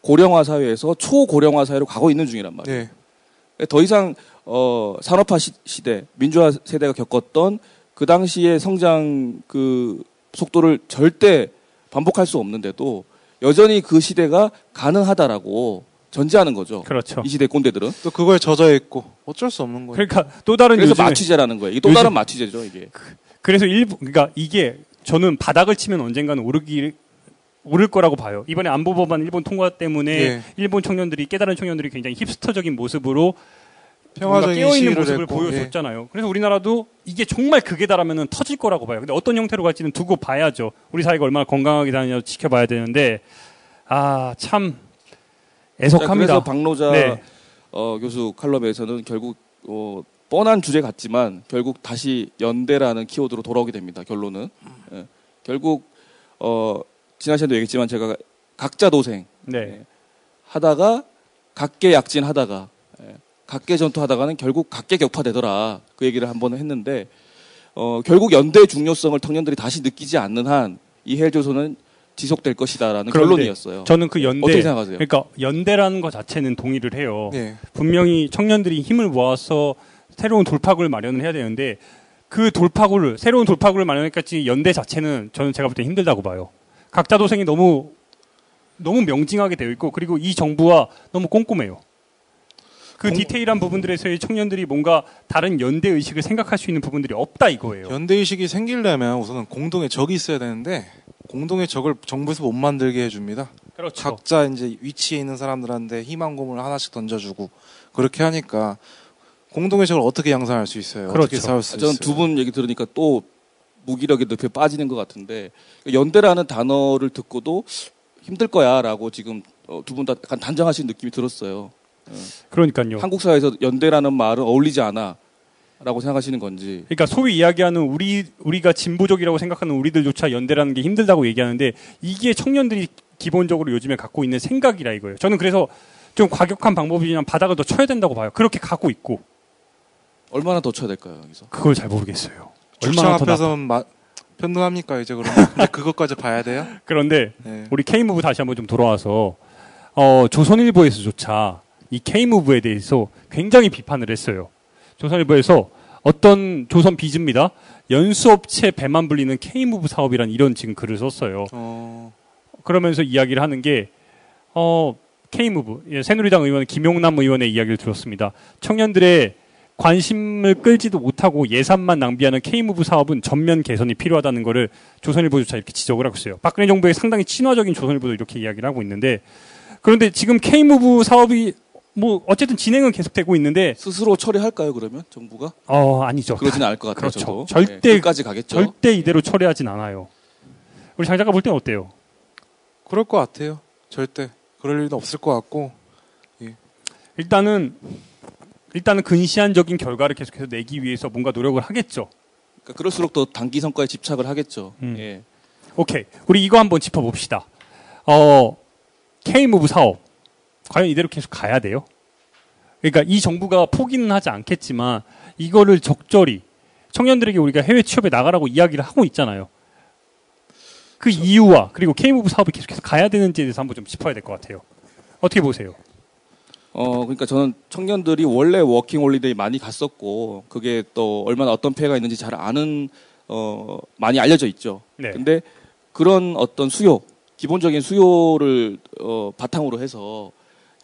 Speaker 4: 고령화 사회에서 초고령화 사회로 가고 있는 중이란 말이에요.
Speaker 5: 네.
Speaker 4: 더 이상 산업화 시대, 민주화 세대가 겪었던 그 당시의 성장 그 속도를 절대 반복할 수 없는데도 여전히 그 시대가 가능하다라고 전제하는 거죠.
Speaker 3: 그렇죠.
Speaker 4: 이 시대 꼰대들은.
Speaker 5: 또 그거에 젖어 있고 어쩔 수 없는 거예요.
Speaker 3: 그러니까 또 다른
Speaker 4: 그래서
Speaker 3: 요즘에
Speaker 4: 마취제라는 거예요. 이게 또 다른 마취제죠, 이게.
Speaker 3: 그래서 그러니까 이게 저는 바닥을 치면 언젠가는 오를 거라고 봐요. 이번에 안보 법안 일본 통과 때문에
Speaker 5: 예.
Speaker 3: 일본 청년들이 깨달은 청년들이 굉장히 힙스터적인 모습으로
Speaker 5: 평화적인
Speaker 3: 깨어 있는
Speaker 5: 시위를
Speaker 3: 모습을
Speaker 5: 했고,
Speaker 3: 보여줬잖아요. 그래서 우리나라도 이게 정말 극에 달하면은 터질 거라고 봐요. 근데 어떤 형태로 갈지는 두고 봐야죠. 우리 사회가 얼마나 건강하게 다니냐 지켜봐야 되는데 참 애석합니다.
Speaker 4: 그래서 박노자
Speaker 3: 네.
Speaker 4: 교수 칼럼에서는 결국 뻔한 주제 같지만 결국 다시 연대라는 키워드로 돌아오게 됩니다. 결론은 결국 지난 시간도 얘기했지만 제가 각자 도생
Speaker 3: 네.
Speaker 4: 하다가 각계약진 하다가 각계 전투하다가는 결국 각계 격파되더라. 그 얘기를 한번 했는데 결국 연대의 중요성을 청년들이 다시 느끼지 않는 한 이 헬조선은 지속될 것이다라는 결론이었어요.
Speaker 3: 저는 그 연대
Speaker 4: 어떻게 생각하세요?
Speaker 3: 그러니까 연대라는 것 자체는 동의를 해요.
Speaker 5: 네.
Speaker 3: 분명히 청년들이 힘을 모아서 새로운 돌파구를 마련을 해야 되는데 새로운 돌파구를 마련할까지 연대 자체는 저는 제가 볼 때 힘들다고 봐요. 각자 도생이 너무 명징하게 되어 있고 그리고 이 정부와 너무 꼼꼼해요. 디테일한 부분들에서의 청년들이 뭔가 다른 연대 의식을 생각할 수 있는 부분들이 없다 이거예요.
Speaker 5: 연대 의식이 생기려면 우선은 공동의 적이 있어야 되는데 공동의 적을 정부에서 못 만들게 해줍니다.
Speaker 3: 그렇죠.
Speaker 5: 각자 이제 위치에 있는 사람들한테 희망 고문을 하나씩 던져주고 그렇게 하니까 공동의 적을 어떻게 양산할 수 있어요?
Speaker 3: 그렇죠.
Speaker 5: 어떻게 싸울 수
Speaker 4: 저는
Speaker 5: 있어요?
Speaker 4: 두 분 얘기 들으니까 또 무기력의 늪에 빠지는 것 같은데 연대라는 단어를 듣고도 힘들 거야라고 지금 두 분 다 약간 단정하신 느낌이 들었어요.
Speaker 3: 그러니까요.
Speaker 4: 한국 사회에서 연대라는 말은 어울리지 않아라고 생각하시는 건지.
Speaker 3: 그러니까 소위 이야기하는 우리가 진보적이라고 생각하는 우리들조차 연대라는 게 힘들다고 얘기하는데 이게 청년들이 기본적으로 요즘에 갖고 있는 생각이라 이거예요. 저는 그래서 좀 과격한 방법이지만 바닥을 더 쳐야 된다고 봐요. 그렇게 갖고 있고.
Speaker 4: 얼마나 더 쳐야 될까요, 여기서?
Speaker 3: 그걸 잘 모르겠어요.
Speaker 5: 출장
Speaker 3: 얼마나 더
Speaker 5: 앞에서 편등합니까 이제 그러면? 근데 그것까지 봐야 돼요?
Speaker 3: 그런데
Speaker 5: 네.
Speaker 3: 우리 K무브 다시 한번 좀 돌아와서 조선일보에서조차 이 K무브에 대해서 굉장히 비판을 했어요. 조선일보에서 어떤 조선 비즈입니다. 연수업체 배만 불리는 K무브 사업이란 이런 지금 글을 썼어요. 그러면서 이야기를 하는 게 K무브 새누리당 의원 김용남 의원의 이야기를 들었습니다. 청년들의 관심을 끌지도 못하고 예산만 낭비하는 K무브 사업은 전면 개선이 필요하다는 거를 조선일보조차 이렇게 지적을 하고 있어요. 박근혜 정부의 상당히 친화적인 조선일보도 이렇게 이야기를 하고 있는데 그런데 지금 K무브 사업이 뭐 어쨌든 진행은 계속되고 있는데
Speaker 4: 스스로 처리할까요? 그러면 정부가?
Speaker 3: 아니죠.
Speaker 4: 그러지는 않을 것 같아요.
Speaker 3: 그렇죠.
Speaker 4: 저도.
Speaker 3: 절대
Speaker 4: 끝까지 가겠죠.
Speaker 3: 절대 이대로 처리하진 않아요. 우리 장 작가 볼 때는 어때요?
Speaker 5: 그럴 것 같아요. 절대 그럴 일은 없을 것 같고. 예.
Speaker 3: 일단은 근시안적인 결과를 계속해서 내기 위해서 뭔가 노력을 하겠죠.
Speaker 4: 그러니까 그럴수록 더 단기 성과에 집착을 하겠죠. 예.
Speaker 3: 오케이. 우리 이거 한번 짚어봅시다. K무브 사업. 과연 이대로 계속 가야 돼요? 그러니까 이 정부가 포기는 하지 않겠지만 이거를 적절히 청년들에게 우리가 해외 취업에 나가라고 이야기를 하고 있잖아요. 그 이유와 그리고 K무브 사업이 계속해서 가야 되는지에 대해서 한번 좀 짚어야 될 것 같아요. 어떻게 보세요?
Speaker 4: 그러니까 저는 청년들이 원래 워킹 홀리데이 많이 갔었고 그게 또 얼마나 어떤 폐해가 있는지 잘 아는 많이 알려져 있죠.
Speaker 3: 네.
Speaker 4: 근데 그런 어떤 수요, 기본적인 수요를 바탕으로 해서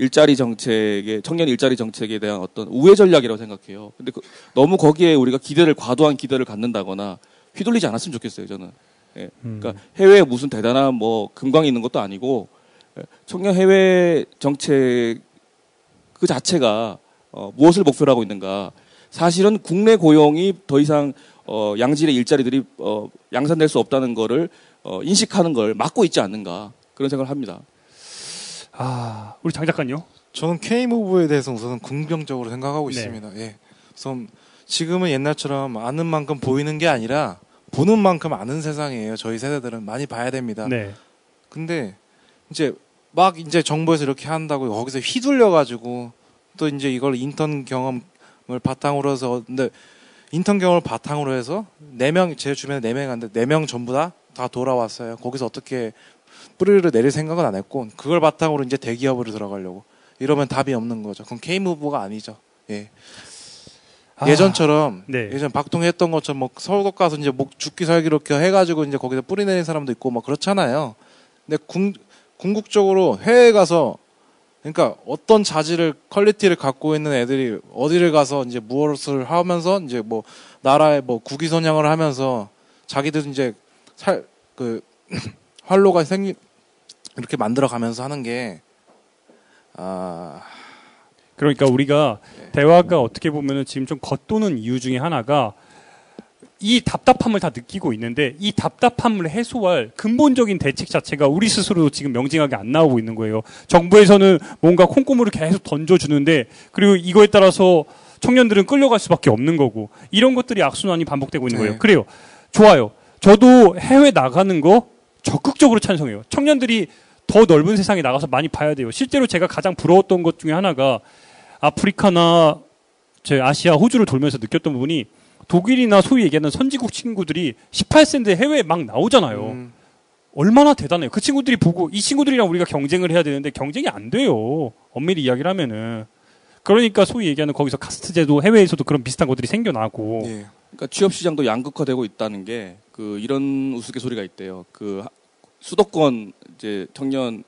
Speaker 4: 일자리 정책에 청년 일자리 정책에 대한 어떤 우회 전략이라고 생각해요. 근데 너무 거기에 우리가 과도한 기대를 갖는다거나 휘둘리지 않았으면 좋겠어요. 저는. 예. 그러니까 해외에 무슨 대단한 뭐 금광이 있는 것도 아니고 청년 해외 정책 그 자체가 무엇을 목표로 하고 있는가? 사실은 국내 고용이 더 이상 양질의 일자리들이 양산될 수 없다는 거를 인식하는 걸 막고 있지 않는가 그런 생각을 합니다.
Speaker 3: 우리 장 작가는요?
Speaker 5: 저는 K무브에 대해서 우선은 긍정적으로 생각하고
Speaker 3: 네.
Speaker 5: 있습니다. 예. 우선 지금은 옛날처럼 아는 만큼 보이는 게 아니라 보는 만큼 아는 세상이에요. 저희 세대들은 많이 봐야 됩니다.
Speaker 3: 네.
Speaker 5: 근데 이제 막 이제 정부에서 이렇게 한다고 거기서 휘둘려가지고 또 이제 이걸 인턴 경험을 바탕으로 해서 근데 인턴 경험을 바탕으로 해서 4명 제 주변에 4명 갔는데 4명 전부 다 돌아왔어요. 거기서 어떻게 뿌리를 내릴 생각은 안 했고 그걸 바탕으로 이제 대기업으로 들어가려고 이러면 답이 없는 거죠. 그건 K무브가 아니죠. 예. 예전처럼
Speaker 3: 네.
Speaker 5: 예전 박동희 했던 것처럼 뭐 서울도 가서 이제 목 죽기 살기로 이렇게 해가지고 이제 거기서 뿌리 내린 사람도 있고 막 그렇잖아요. 근데 궁극적으로 해외에 가서 그러니까 어떤 자질을 퀄리티를 갖고 있는 애들이 어디를 가서 이제 무엇을 하면서 이제 뭐 나라의 뭐 국위선양을 하면서 자기들 이제 활로가 이렇게 만들어가면서 하는 게
Speaker 3: 그러니까 우리가 대화가 어떻게 보면은 지금 좀 겉도는 이유 중에 하나가 이 답답함을 다 느끼고 있는데 이 답답함을 해소할 근본적인 대책 자체가 우리 스스로도 지금 명징하게 안 나오고 있는 거예요. 정부에서는 뭔가 콩고물을 계속 던져주는데 그리고 이거에 따라서 청년들은 끌려갈 수밖에 없는 거고 이런 것들이 악순환이 반복되고 있는 거예요. 그래요. 좋아요. 저도 해외 나가는 거 적극적으로 찬성해요. 청년들이 더 넓은 세상에 나가서 많이 봐야 돼요. 실제로 제가 가장 부러웠던 것 중에 하나가 아프리카나 아시아, 호주를 돌면서 느꼈던 부분이 독일이나 소위 얘기하는 선진국 친구들이 18세인데 해외에 막 나오잖아요. 얼마나 대단해요. 그 친구들이 보고 이 친구들이랑 우리가 경쟁을 해야 되는데 경쟁이 안 돼요. 엄밀히 이야기를 하면은. 그러니까 소위 얘기하는 거기서 카스트 제도 해외에서도 그런 비슷한 것들이 생겨나고.
Speaker 5: 예.
Speaker 4: 그러니까 취업 시장도 양극화되고 있다는 게 이런 우스갯소리가 있대요. 수도권 이제 청년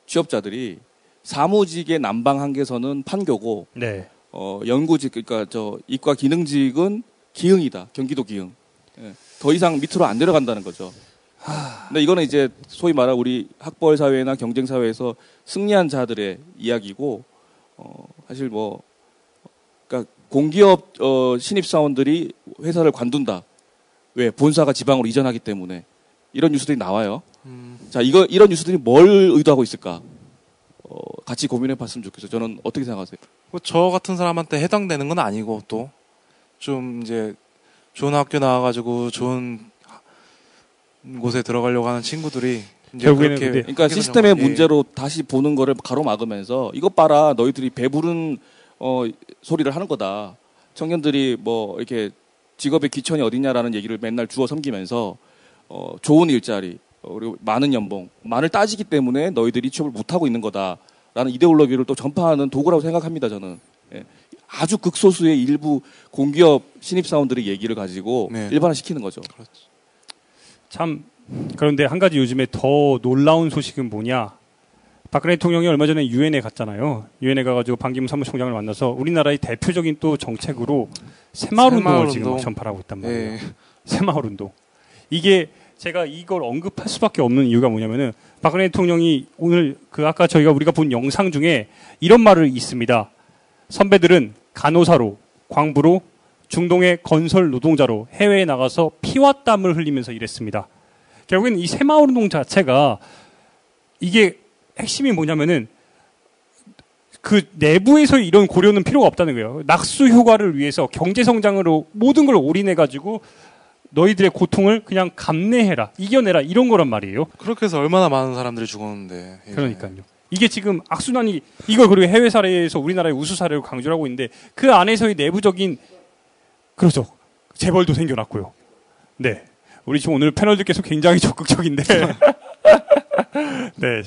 Speaker 4: 취업자들이 사무직의 남방 한계선은 판교고
Speaker 3: 네.
Speaker 4: 연구직 그러니까 이과 기능직은 기흥이다. 경기도 기흥. 예. 더 이상 밑으로 안 내려간다는 거죠. 근데 이거는 이제 소위 말하는 우리 학벌 사회나 경쟁 사회에서 승리한 자들의 이야기고 사실 그러니까 공기업 신입 사원들이 회사를 관둔다. 왜? 본사가 지방으로 이전하기 때문에 이런 뉴스들이 나와요. 자, 이런 뉴스들이 뭘 의도하고 있을까? 같이 고민해 봤으면 좋겠어요. 저는 어떻게 생각하세요?
Speaker 5: 저 같은 사람한테 해당되는 건 아니고 또 좀 이제 좋은 학교 나와가지고 좋은 곳에 들어가려고 하는 친구들이 이제
Speaker 3: 결국에는
Speaker 5: 그렇게
Speaker 4: 그러니까 시스템의 문제로 다시 보는 거를 가로막으면서 이것 봐라 너희들이 배부른 소리를 하는 거다. 청년들이 이렇게 직업의 귀천이 어디냐라는 얘기를 맨날 주워 섬기면서 좋은 일자리 그리고 많은 연봉만을 따지기 때문에 너희들이 취업을 못하고 있는 거다라는 이데올로기를 또 전파하는 도구라고 생각합니다. 저는. 예. 아주 극소수의 일부 공기업 신입사원들의 얘기를 가지고
Speaker 5: 네.
Speaker 4: 일반화시키는 거죠.
Speaker 5: 그렇죠.
Speaker 3: 참 그런데 한 가지 요즘에 더 놀라운 소식은 뭐냐? 박근혜 대통령이 얼마 전에 유엔에 갔잖아요. 유엔에 가가지고 반기문 사무총장을 만나서 우리나라의 대표적인 또 정책으로 새마을운동을 지금
Speaker 5: 새마을운동.
Speaker 3: 전파하고 있단 말이에요.
Speaker 5: 예.
Speaker 3: 새마을운동. 이게 제가 이걸 언급할 수밖에 없는 이유가 뭐냐면은 박근혜 대통령이 오늘 그 아까 우리가 본 영상 중에 이런 말을 있습니다. 선배들은 간호사로, 광부로, 중동의 건설 노동자로 해외에 나가서 피와 땀을 흘리면서 일했습니다. 결국엔 이 새마을운동 자체가 이게 핵심이 뭐냐면은 그 내부에서 이런 고려는 필요가 없다는 거예요. 낙수 효과를 위해서 경제 성장으로 모든 걸 올인해가지고 너희들의 고통을 그냥 감내해라, 이겨내라 이런 거란 말이에요.
Speaker 5: 그렇게 해서 얼마나 많은 사람들이 죽었는데. 예.
Speaker 3: 그러니까요. 이게 지금 악순환이 이걸 그리고 해외 사례에서 우리나라의 우수 사례로 강조를 하고 있는데 그 안에서의 내부적인 그렇죠. 재벌도 생겨났고요. 네. 우리 지금 오늘 패널들께서 굉장히 적극적인데. 네.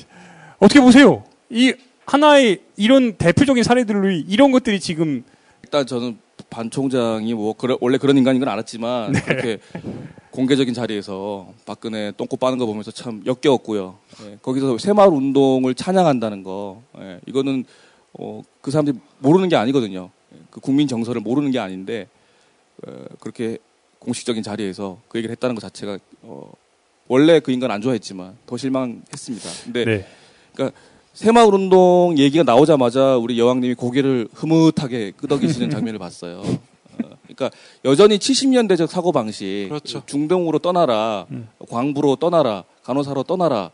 Speaker 3: 어떻게 보세요? 이 하나의 이런 대표적인 사례들로 이런 것들이 지금
Speaker 4: 일단 저는 반 총장이 원래 그런 인간인 건 알았지만
Speaker 3: 네.
Speaker 4: 그렇게 공개적인 자리에서 박근혜 똥꼬 빠는 거 보면서 참 역겨웠고요. 예, 거기서 새마을 운동을 찬양한다는 거, 예, 이거는 그 사람들이 모르는 게 아니거든요. 그 국민 정서를 모르는 게 아닌데 그렇게 공식적인 자리에서 그 얘기를 했다는 것 자체가 원래 그 인간 안 좋아했지만 더 실망했습니다. 근데
Speaker 3: 네.
Speaker 4: 그러니까 새마을 운동 얘기가 나오자마자 우리 여왕님이 고개를 흐뭇하게 끄덕이시는 장면을 봤어요. 그러니까 여전히 70년대적 사고 방식,
Speaker 5: 그렇죠.
Speaker 4: 중동으로 떠나라, 광부로 떠나라, 간호사로 떠나라,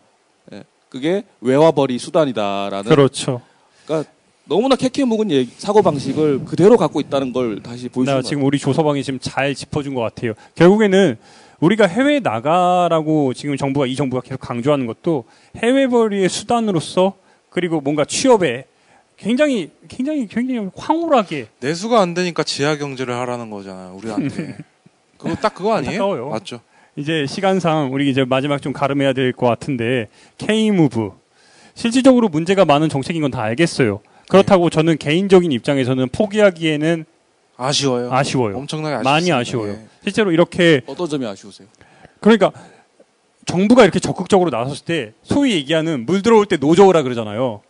Speaker 4: 예, 그게 외화벌이 수단이다라는.
Speaker 3: 그렇죠.
Speaker 4: 그러니까 너무나 캐캐 묵은 사고 방식을 그대로 갖고 있다는 걸 다시 보여주는 거예요.
Speaker 3: 지금 우리 조서방이 지금 잘 짚어준 것 같아요. 결국에는 우리가 해외 나가라고 지금 이 정부가 계속 강조하는 것도 해외벌이의 수단으로서 그리고 뭔가 취업에 굉장히 황홀하게
Speaker 5: 내수가 안 되니까 지하 경제를 하라는 거잖아요. 우리한테. 그거 딱 그거 아니에요?
Speaker 3: 안타까워요.
Speaker 5: 맞죠.
Speaker 3: 이제 시간상 우리 이제 마지막 좀 가름해야 될 것 같은데 K무브 실질적으로 문제가 많은 정책인 건 다 알겠어요. 그렇다고 저는 개인적인 입장에서는 포기하기에는
Speaker 5: 아쉬워요. 엄청나게 아쉽습니다.
Speaker 3: 많이 아쉬워요.
Speaker 5: 예.
Speaker 3: 실제로 이렇게
Speaker 4: 어떤 점이 아쉬우세요?
Speaker 3: 그러니까 정부가 이렇게 적극적으로 나섰을 때 소위 얘기하는 물 들어올 때 노저우라 그러잖아요.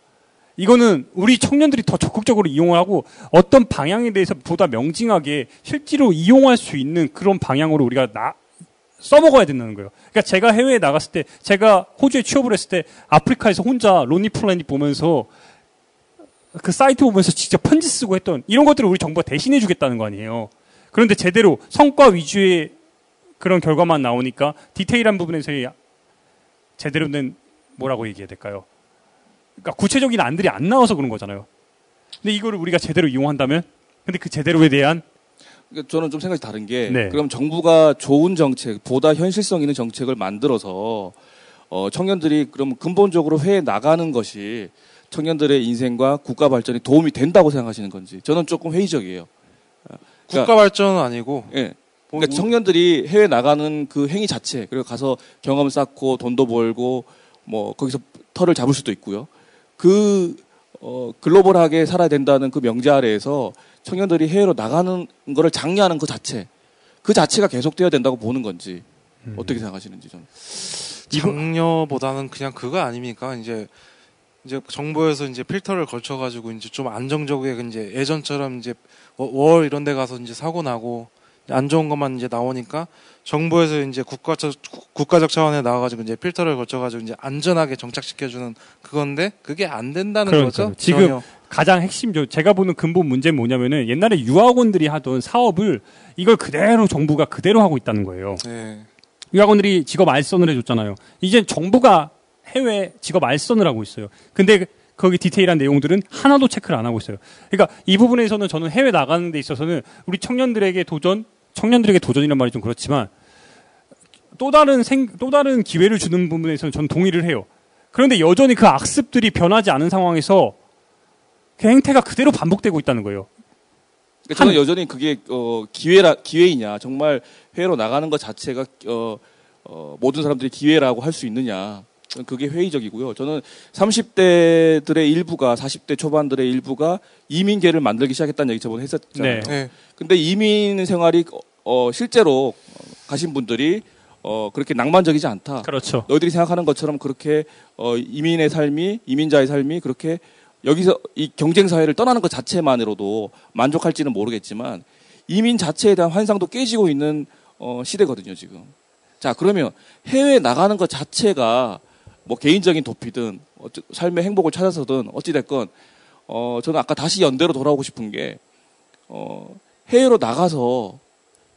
Speaker 3: 이거는 우리 청년들이 더 적극적으로 이용을 하고 어떤 방향에 대해서 보다 명징하게 실제로 이용할 수 있는 그런 방향으로 우리가 써먹어야 된다는 거예요. 그러니까 제가 해외에 나갔을 때, 제가 호주에 취업을 했을 때 아프리카에서 혼자 로니 플래닛 보면서 그 사이트 보면서 직접 편지 쓰고 했던 이런 것들을 우리 정부가 대신해 주겠다는 거 아니에요. 그런데 제대로 성과 위주의 그런 결과만 나오니까 디테일한 부분에서의 제대로 된 뭐라고 얘기해야 될까요? 그러니까 구체적인 안들이 안 나와서 그런 거잖아요. 근데 이거를 우리가 제대로 이용한다면, 근데 그 제대로에 대한
Speaker 4: 그러니까 저는 좀 생각이 다른 게,
Speaker 3: 네.
Speaker 4: 그럼 정부가 좋은 정책, 보다 현실성 있는 정책을 만들어서 청년들이 그럼 근본적으로 해외에 나가는 것이 청년들의 인생과 국가 발전에 도움이 된다고 생각하시는 건지, 저는 조금 회의적이에요.
Speaker 5: 국가 발전은 아니고.
Speaker 4: 예. 그러니까 청년들이 해외 나가는 그 행위 자체, 그리고 가서 경험 쌓고 돈도 벌고 뭐 거기서 털을 잡을 수도 있고요. 글로벌하게 살아야 된다는 그 명제 아래에서 청년들이 해외로 나가는 거를 장려하는 그 자체가 계속돼야 된다고 보는 건지 어떻게 생각하시는지 저는.
Speaker 5: 장려보다는 그냥 그거 아닙니까? 이제 정부에서 이제 필터를 걸쳐가지고 이제 좀 안정적이게 이제 예전처럼 이제 월 이런 데 가서 이제 사고 나고 안 좋은 것만 이제 나오니까 정부에서 이제 국가적 차원에 나와가지고 이제 필터를 거쳐가지고 이제 안전하게 정착시켜주는 그건데 그게 안 된다는
Speaker 3: 그러니까요.
Speaker 5: 거죠.
Speaker 3: 지금
Speaker 5: 전혀.
Speaker 3: 가장 핵심적 제가 보는 근본 문제는 뭐냐면은 옛날에 유학원들이 하던 사업을 이걸 그대로 정부가 그대로 하고 있다는 거예요.
Speaker 5: 네.
Speaker 3: 유학원들이 직업 알선을 해줬잖아요. 이제 정부가 해외 직업 알선을 하고 있어요. 근데 거기 디테일한 내용들은 하나도 체크를 안 하고 있어요. 그러니까 이 부분에서는 저는 해외 나가는 데 있어서는 우리 청년들에게 도전이란 말이 좀 그렇지만 또 다른 기회를 주는 부분에서는 저는 동의를 해요. 그런데 여전히 그 악습들이 변하지 않은 상황에서 그 행태가 그대로 반복되고 있다는 거예요.
Speaker 4: 그러니까 저는 여전히 그게 기회이냐, 정말 해외로 나가는 것 자체가 모든 사람들이 기회라고 할 수 있느냐. 그게 회의적이고요. 저는 30대들의 일부가 40대 초반들의 일부가 이민계를 만들기 시작했다는 얘기 저번에 했었잖아요.
Speaker 5: 네.
Speaker 4: 근데 이민 생활이 실제로 가신 분들이 그렇게 낭만적이지 않다.
Speaker 3: 그렇죠.
Speaker 4: 너희들이 생각하는 것처럼 그렇게 이민의 삶이 이민자의 삶이 그렇게 여기서 이 경쟁 사회를 떠나는 것 자체만으로도 만족할지는 모르겠지만 이민 자체에 대한 환상도 깨지고 있는 시대거든요, 지금. 자, 그러면 해외에 나가는 것 자체가 뭐 개인적인 도피든 삶의 행복을 찾아서든 어찌됐건 저는 아까 다시 연대로 돌아오고 싶은 게 해외로 나가서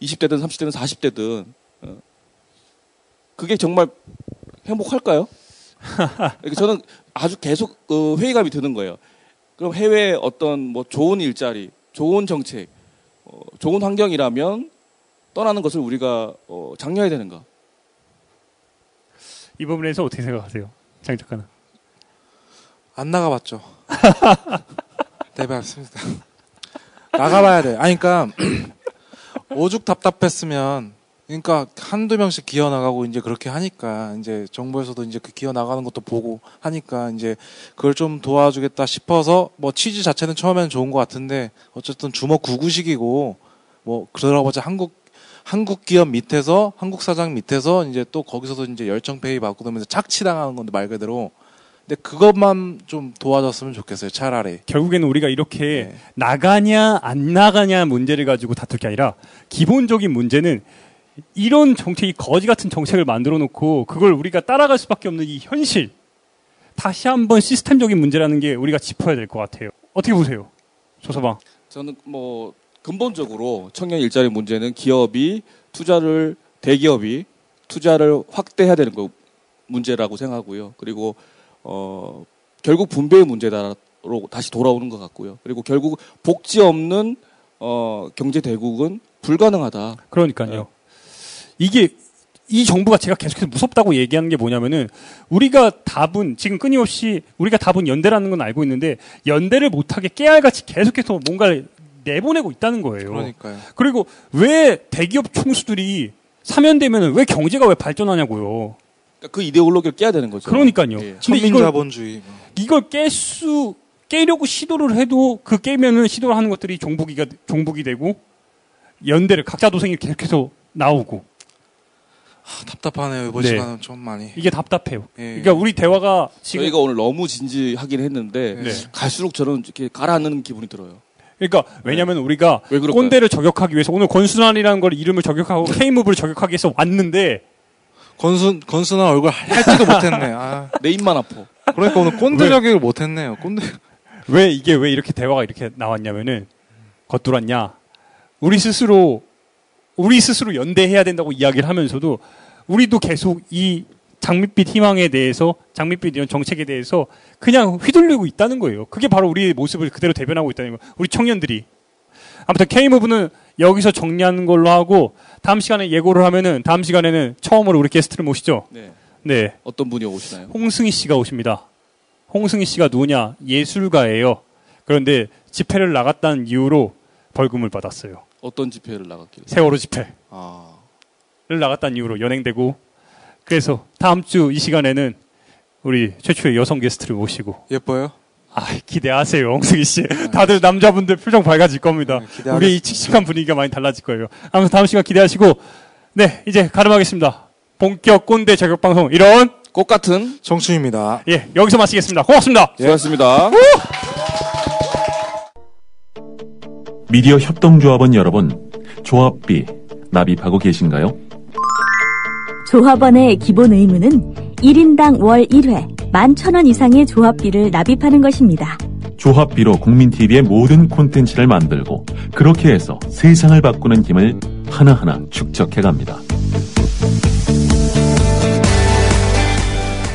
Speaker 4: 20대든 30대든 40대든 그게 정말 행복할까요? 저는 아주 계속 회의감이 드는 거예요. 그럼 해외 어떤 뭐 좋은 일자리, 좋은 정책, 좋은 환경이라면 떠나는 것을 우리가 장려해야 되는가?
Speaker 3: 이 부분에서 어떻게 생각하세요? 장 작가는?
Speaker 5: 안 나가봤죠. 네, 맞습니다. 나가봐야 돼. 아니, 그러니까 오죽 답답했으면, 그러니까 한두 명씩 기어 나가고 이제 그렇게 하니까 이제 정부에서도 이제 그 기어 나가는 것도 보고 하니까 이제 그걸 좀 도와주겠다 싶어서 뭐 취지 자체는 처음에는 좋은 것 같은데 어쨌든 주먹 구구식이고 뭐 그러고자 한국 기업 밑에서 한국 사장 밑에서 이제 또 거기서도 이제 열정페이 받고 그러면서 착취당하는 건데 말 그대로. 근데 그것만 좀 도와줬으면 좋겠어요. 차라리.
Speaker 3: 결국에는 우리가 이렇게
Speaker 5: 네.
Speaker 3: 나가냐 안 나가냐 문제를 가지고 다툴 게 아니라 기본적인 문제는 이런 정책, 이 거지 같은 정책을 만들어 놓고 그걸 우리가 따라갈 수밖에 없는 이 현실. 다시 한번 시스템적인 문제라는 게 우리가 짚어야 될 것 같아요. 어떻게 보세요? 조서방.
Speaker 4: 저는 뭐 근본적으로 청년 일자리 문제는 대기업이 투자를 확대해야 되는 거 문제라고 생각하고요. 그리고 결국 분배의 문제로 다시 돌아오는 것 같고요. 그리고 결국 복지 없는 경제 대국은 불가능하다.
Speaker 3: 그러니까요. 이게 이 정부가 제가 계속해서 무섭다고 얘기하는 게 뭐냐면은 우리가 답은 지금 끊임없이 우리가 답은 연대라는 건 알고 있는데 연대를 못하게 깨알같이 계속해서 뭔가를 내보내고 있다는 거예요.
Speaker 5: 그러니까요.
Speaker 3: 그리고 왜 대기업 총수들이 사면되면은 왜 경제가 왜 발전하냐고요.
Speaker 4: 그러니까 그 이데올로기를 깨야 되는 거죠.
Speaker 3: 그러니까요.
Speaker 4: 예.
Speaker 3: 근데
Speaker 5: 천민자본주의.
Speaker 3: 이걸 깨려고 시도를 해도 그 깨면은 시도를 하는 것들이 종북이 되고 연대를 각자 도생이 계속해서 나오고.
Speaker 5: 답답하네요. 이번
Speaker 3: 네.
Speaker 5: 시간은 좀 많이.
Speaker 3: 이게 답답해요.
Speaker 5: 예.
Speaker 3: 그러니까 우리 대화가 지금
Speaker 4: 저희가 오늘 너무 진지하긴 했는데
Speaker 3: 네.
Speaker 4: 갈수록 저는 이렇게 가라앉는 기분이 들어요.
Speaker 3: 그러니까 왜냐하면 우리가
Speaker 4: 왜 그럴까요?
Speaker 3: 꼰대를 저격하기 위해서 오늘 권순환이라는 걸 이름을 저격하고 K무브를 저격하기 위해서 왔는데
Speaker 5: 건순한 얼굴 할지도 못했네. 아.
Speaker 4: 내 입만 아파.
Speaker 5: 그러니까 오늘 꼰대 저격을 못했네요. 꼰대.
Speaker 3: 왜 이렇게 대화가 이렇게 나왔냐면은 겉돌았냐. 우리 스스로 연대해야 된다고 이야기를 하면서도 우리도 계속 이 장밋빛 희망에 대해서 장밋빛 이런 정책에 대해서 그냥 휘둘리고 있다는 거예요. 그게 바로 우리의 모습을 그대로 대변하고 있다는 거예요. 우리 청년들이. 아무튼 K무브는 여기서 정리하는 걸로 하고 다음 시간에 예고를 하면은 다음 시간에는 처음으로 우리 게스트를 모시죠.
Speaker 4: 네.
Speaker 3: 네.
Speaker 4: 어떤 분이 오시나요?
Speaker 3: 홍승희 씨가 오십니다. 홍승희 씨가 누구냐? 예술가예요. 그런데 집회를 나갔다는 이유로 벌금을 받았어요.
Speaker 4: 어떤 집회를 나갔길래?
Speaker 3: 세월호 집회를
Speaker 4: 아,
Speaker 3: 나갔다는 이유로 연행되고 그래서 다음 주 이 시간에는 우리 최초의 여성 게스트를 모시고
Speaker 5: 예뻐요?
Speaker 3: 기대하세요, 홍승희 씨. 다들 남자분들 표정 밝아질 겁니다.
Speaker 5: 네, 기대하겠습니다.
Speaker 3: 우리 이 칙칙한 분위기가 많이 달라질 거예요. 아무튼 다음 시간 기대하시고 네, 이제 가름하겠습니다. 본격 꼰대 저격 방송 이런
Speaker 4: 꽃 같은
Speaker 5: 정춘입니다.
Speaker 3: 예, 여기서 마치겠습니다. 고맙습니다.
Speaker 4: 수고하셨습니다.
Speaker 7: 미디어 협동조합원 여러분, 조합비 납입하고 계신가요?
Speaker 8: 조합원의 기본 의무는 1인당 월 1회 11,000원 이상의 조합비를 납입하는 것입니다.
Speaker 7: 조합비로 국민TV의 모든 콘텐츠를 만들고 그렇게 해서 세상을 바꾸는 힘을 하나하나 축적해갑니다.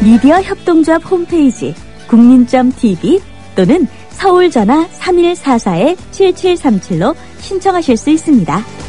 Speaker 8: 미디어 협동조합 홈페이지 국민.tv 또는 서울 전화 3144-7737로 신청하실 수 있습니다.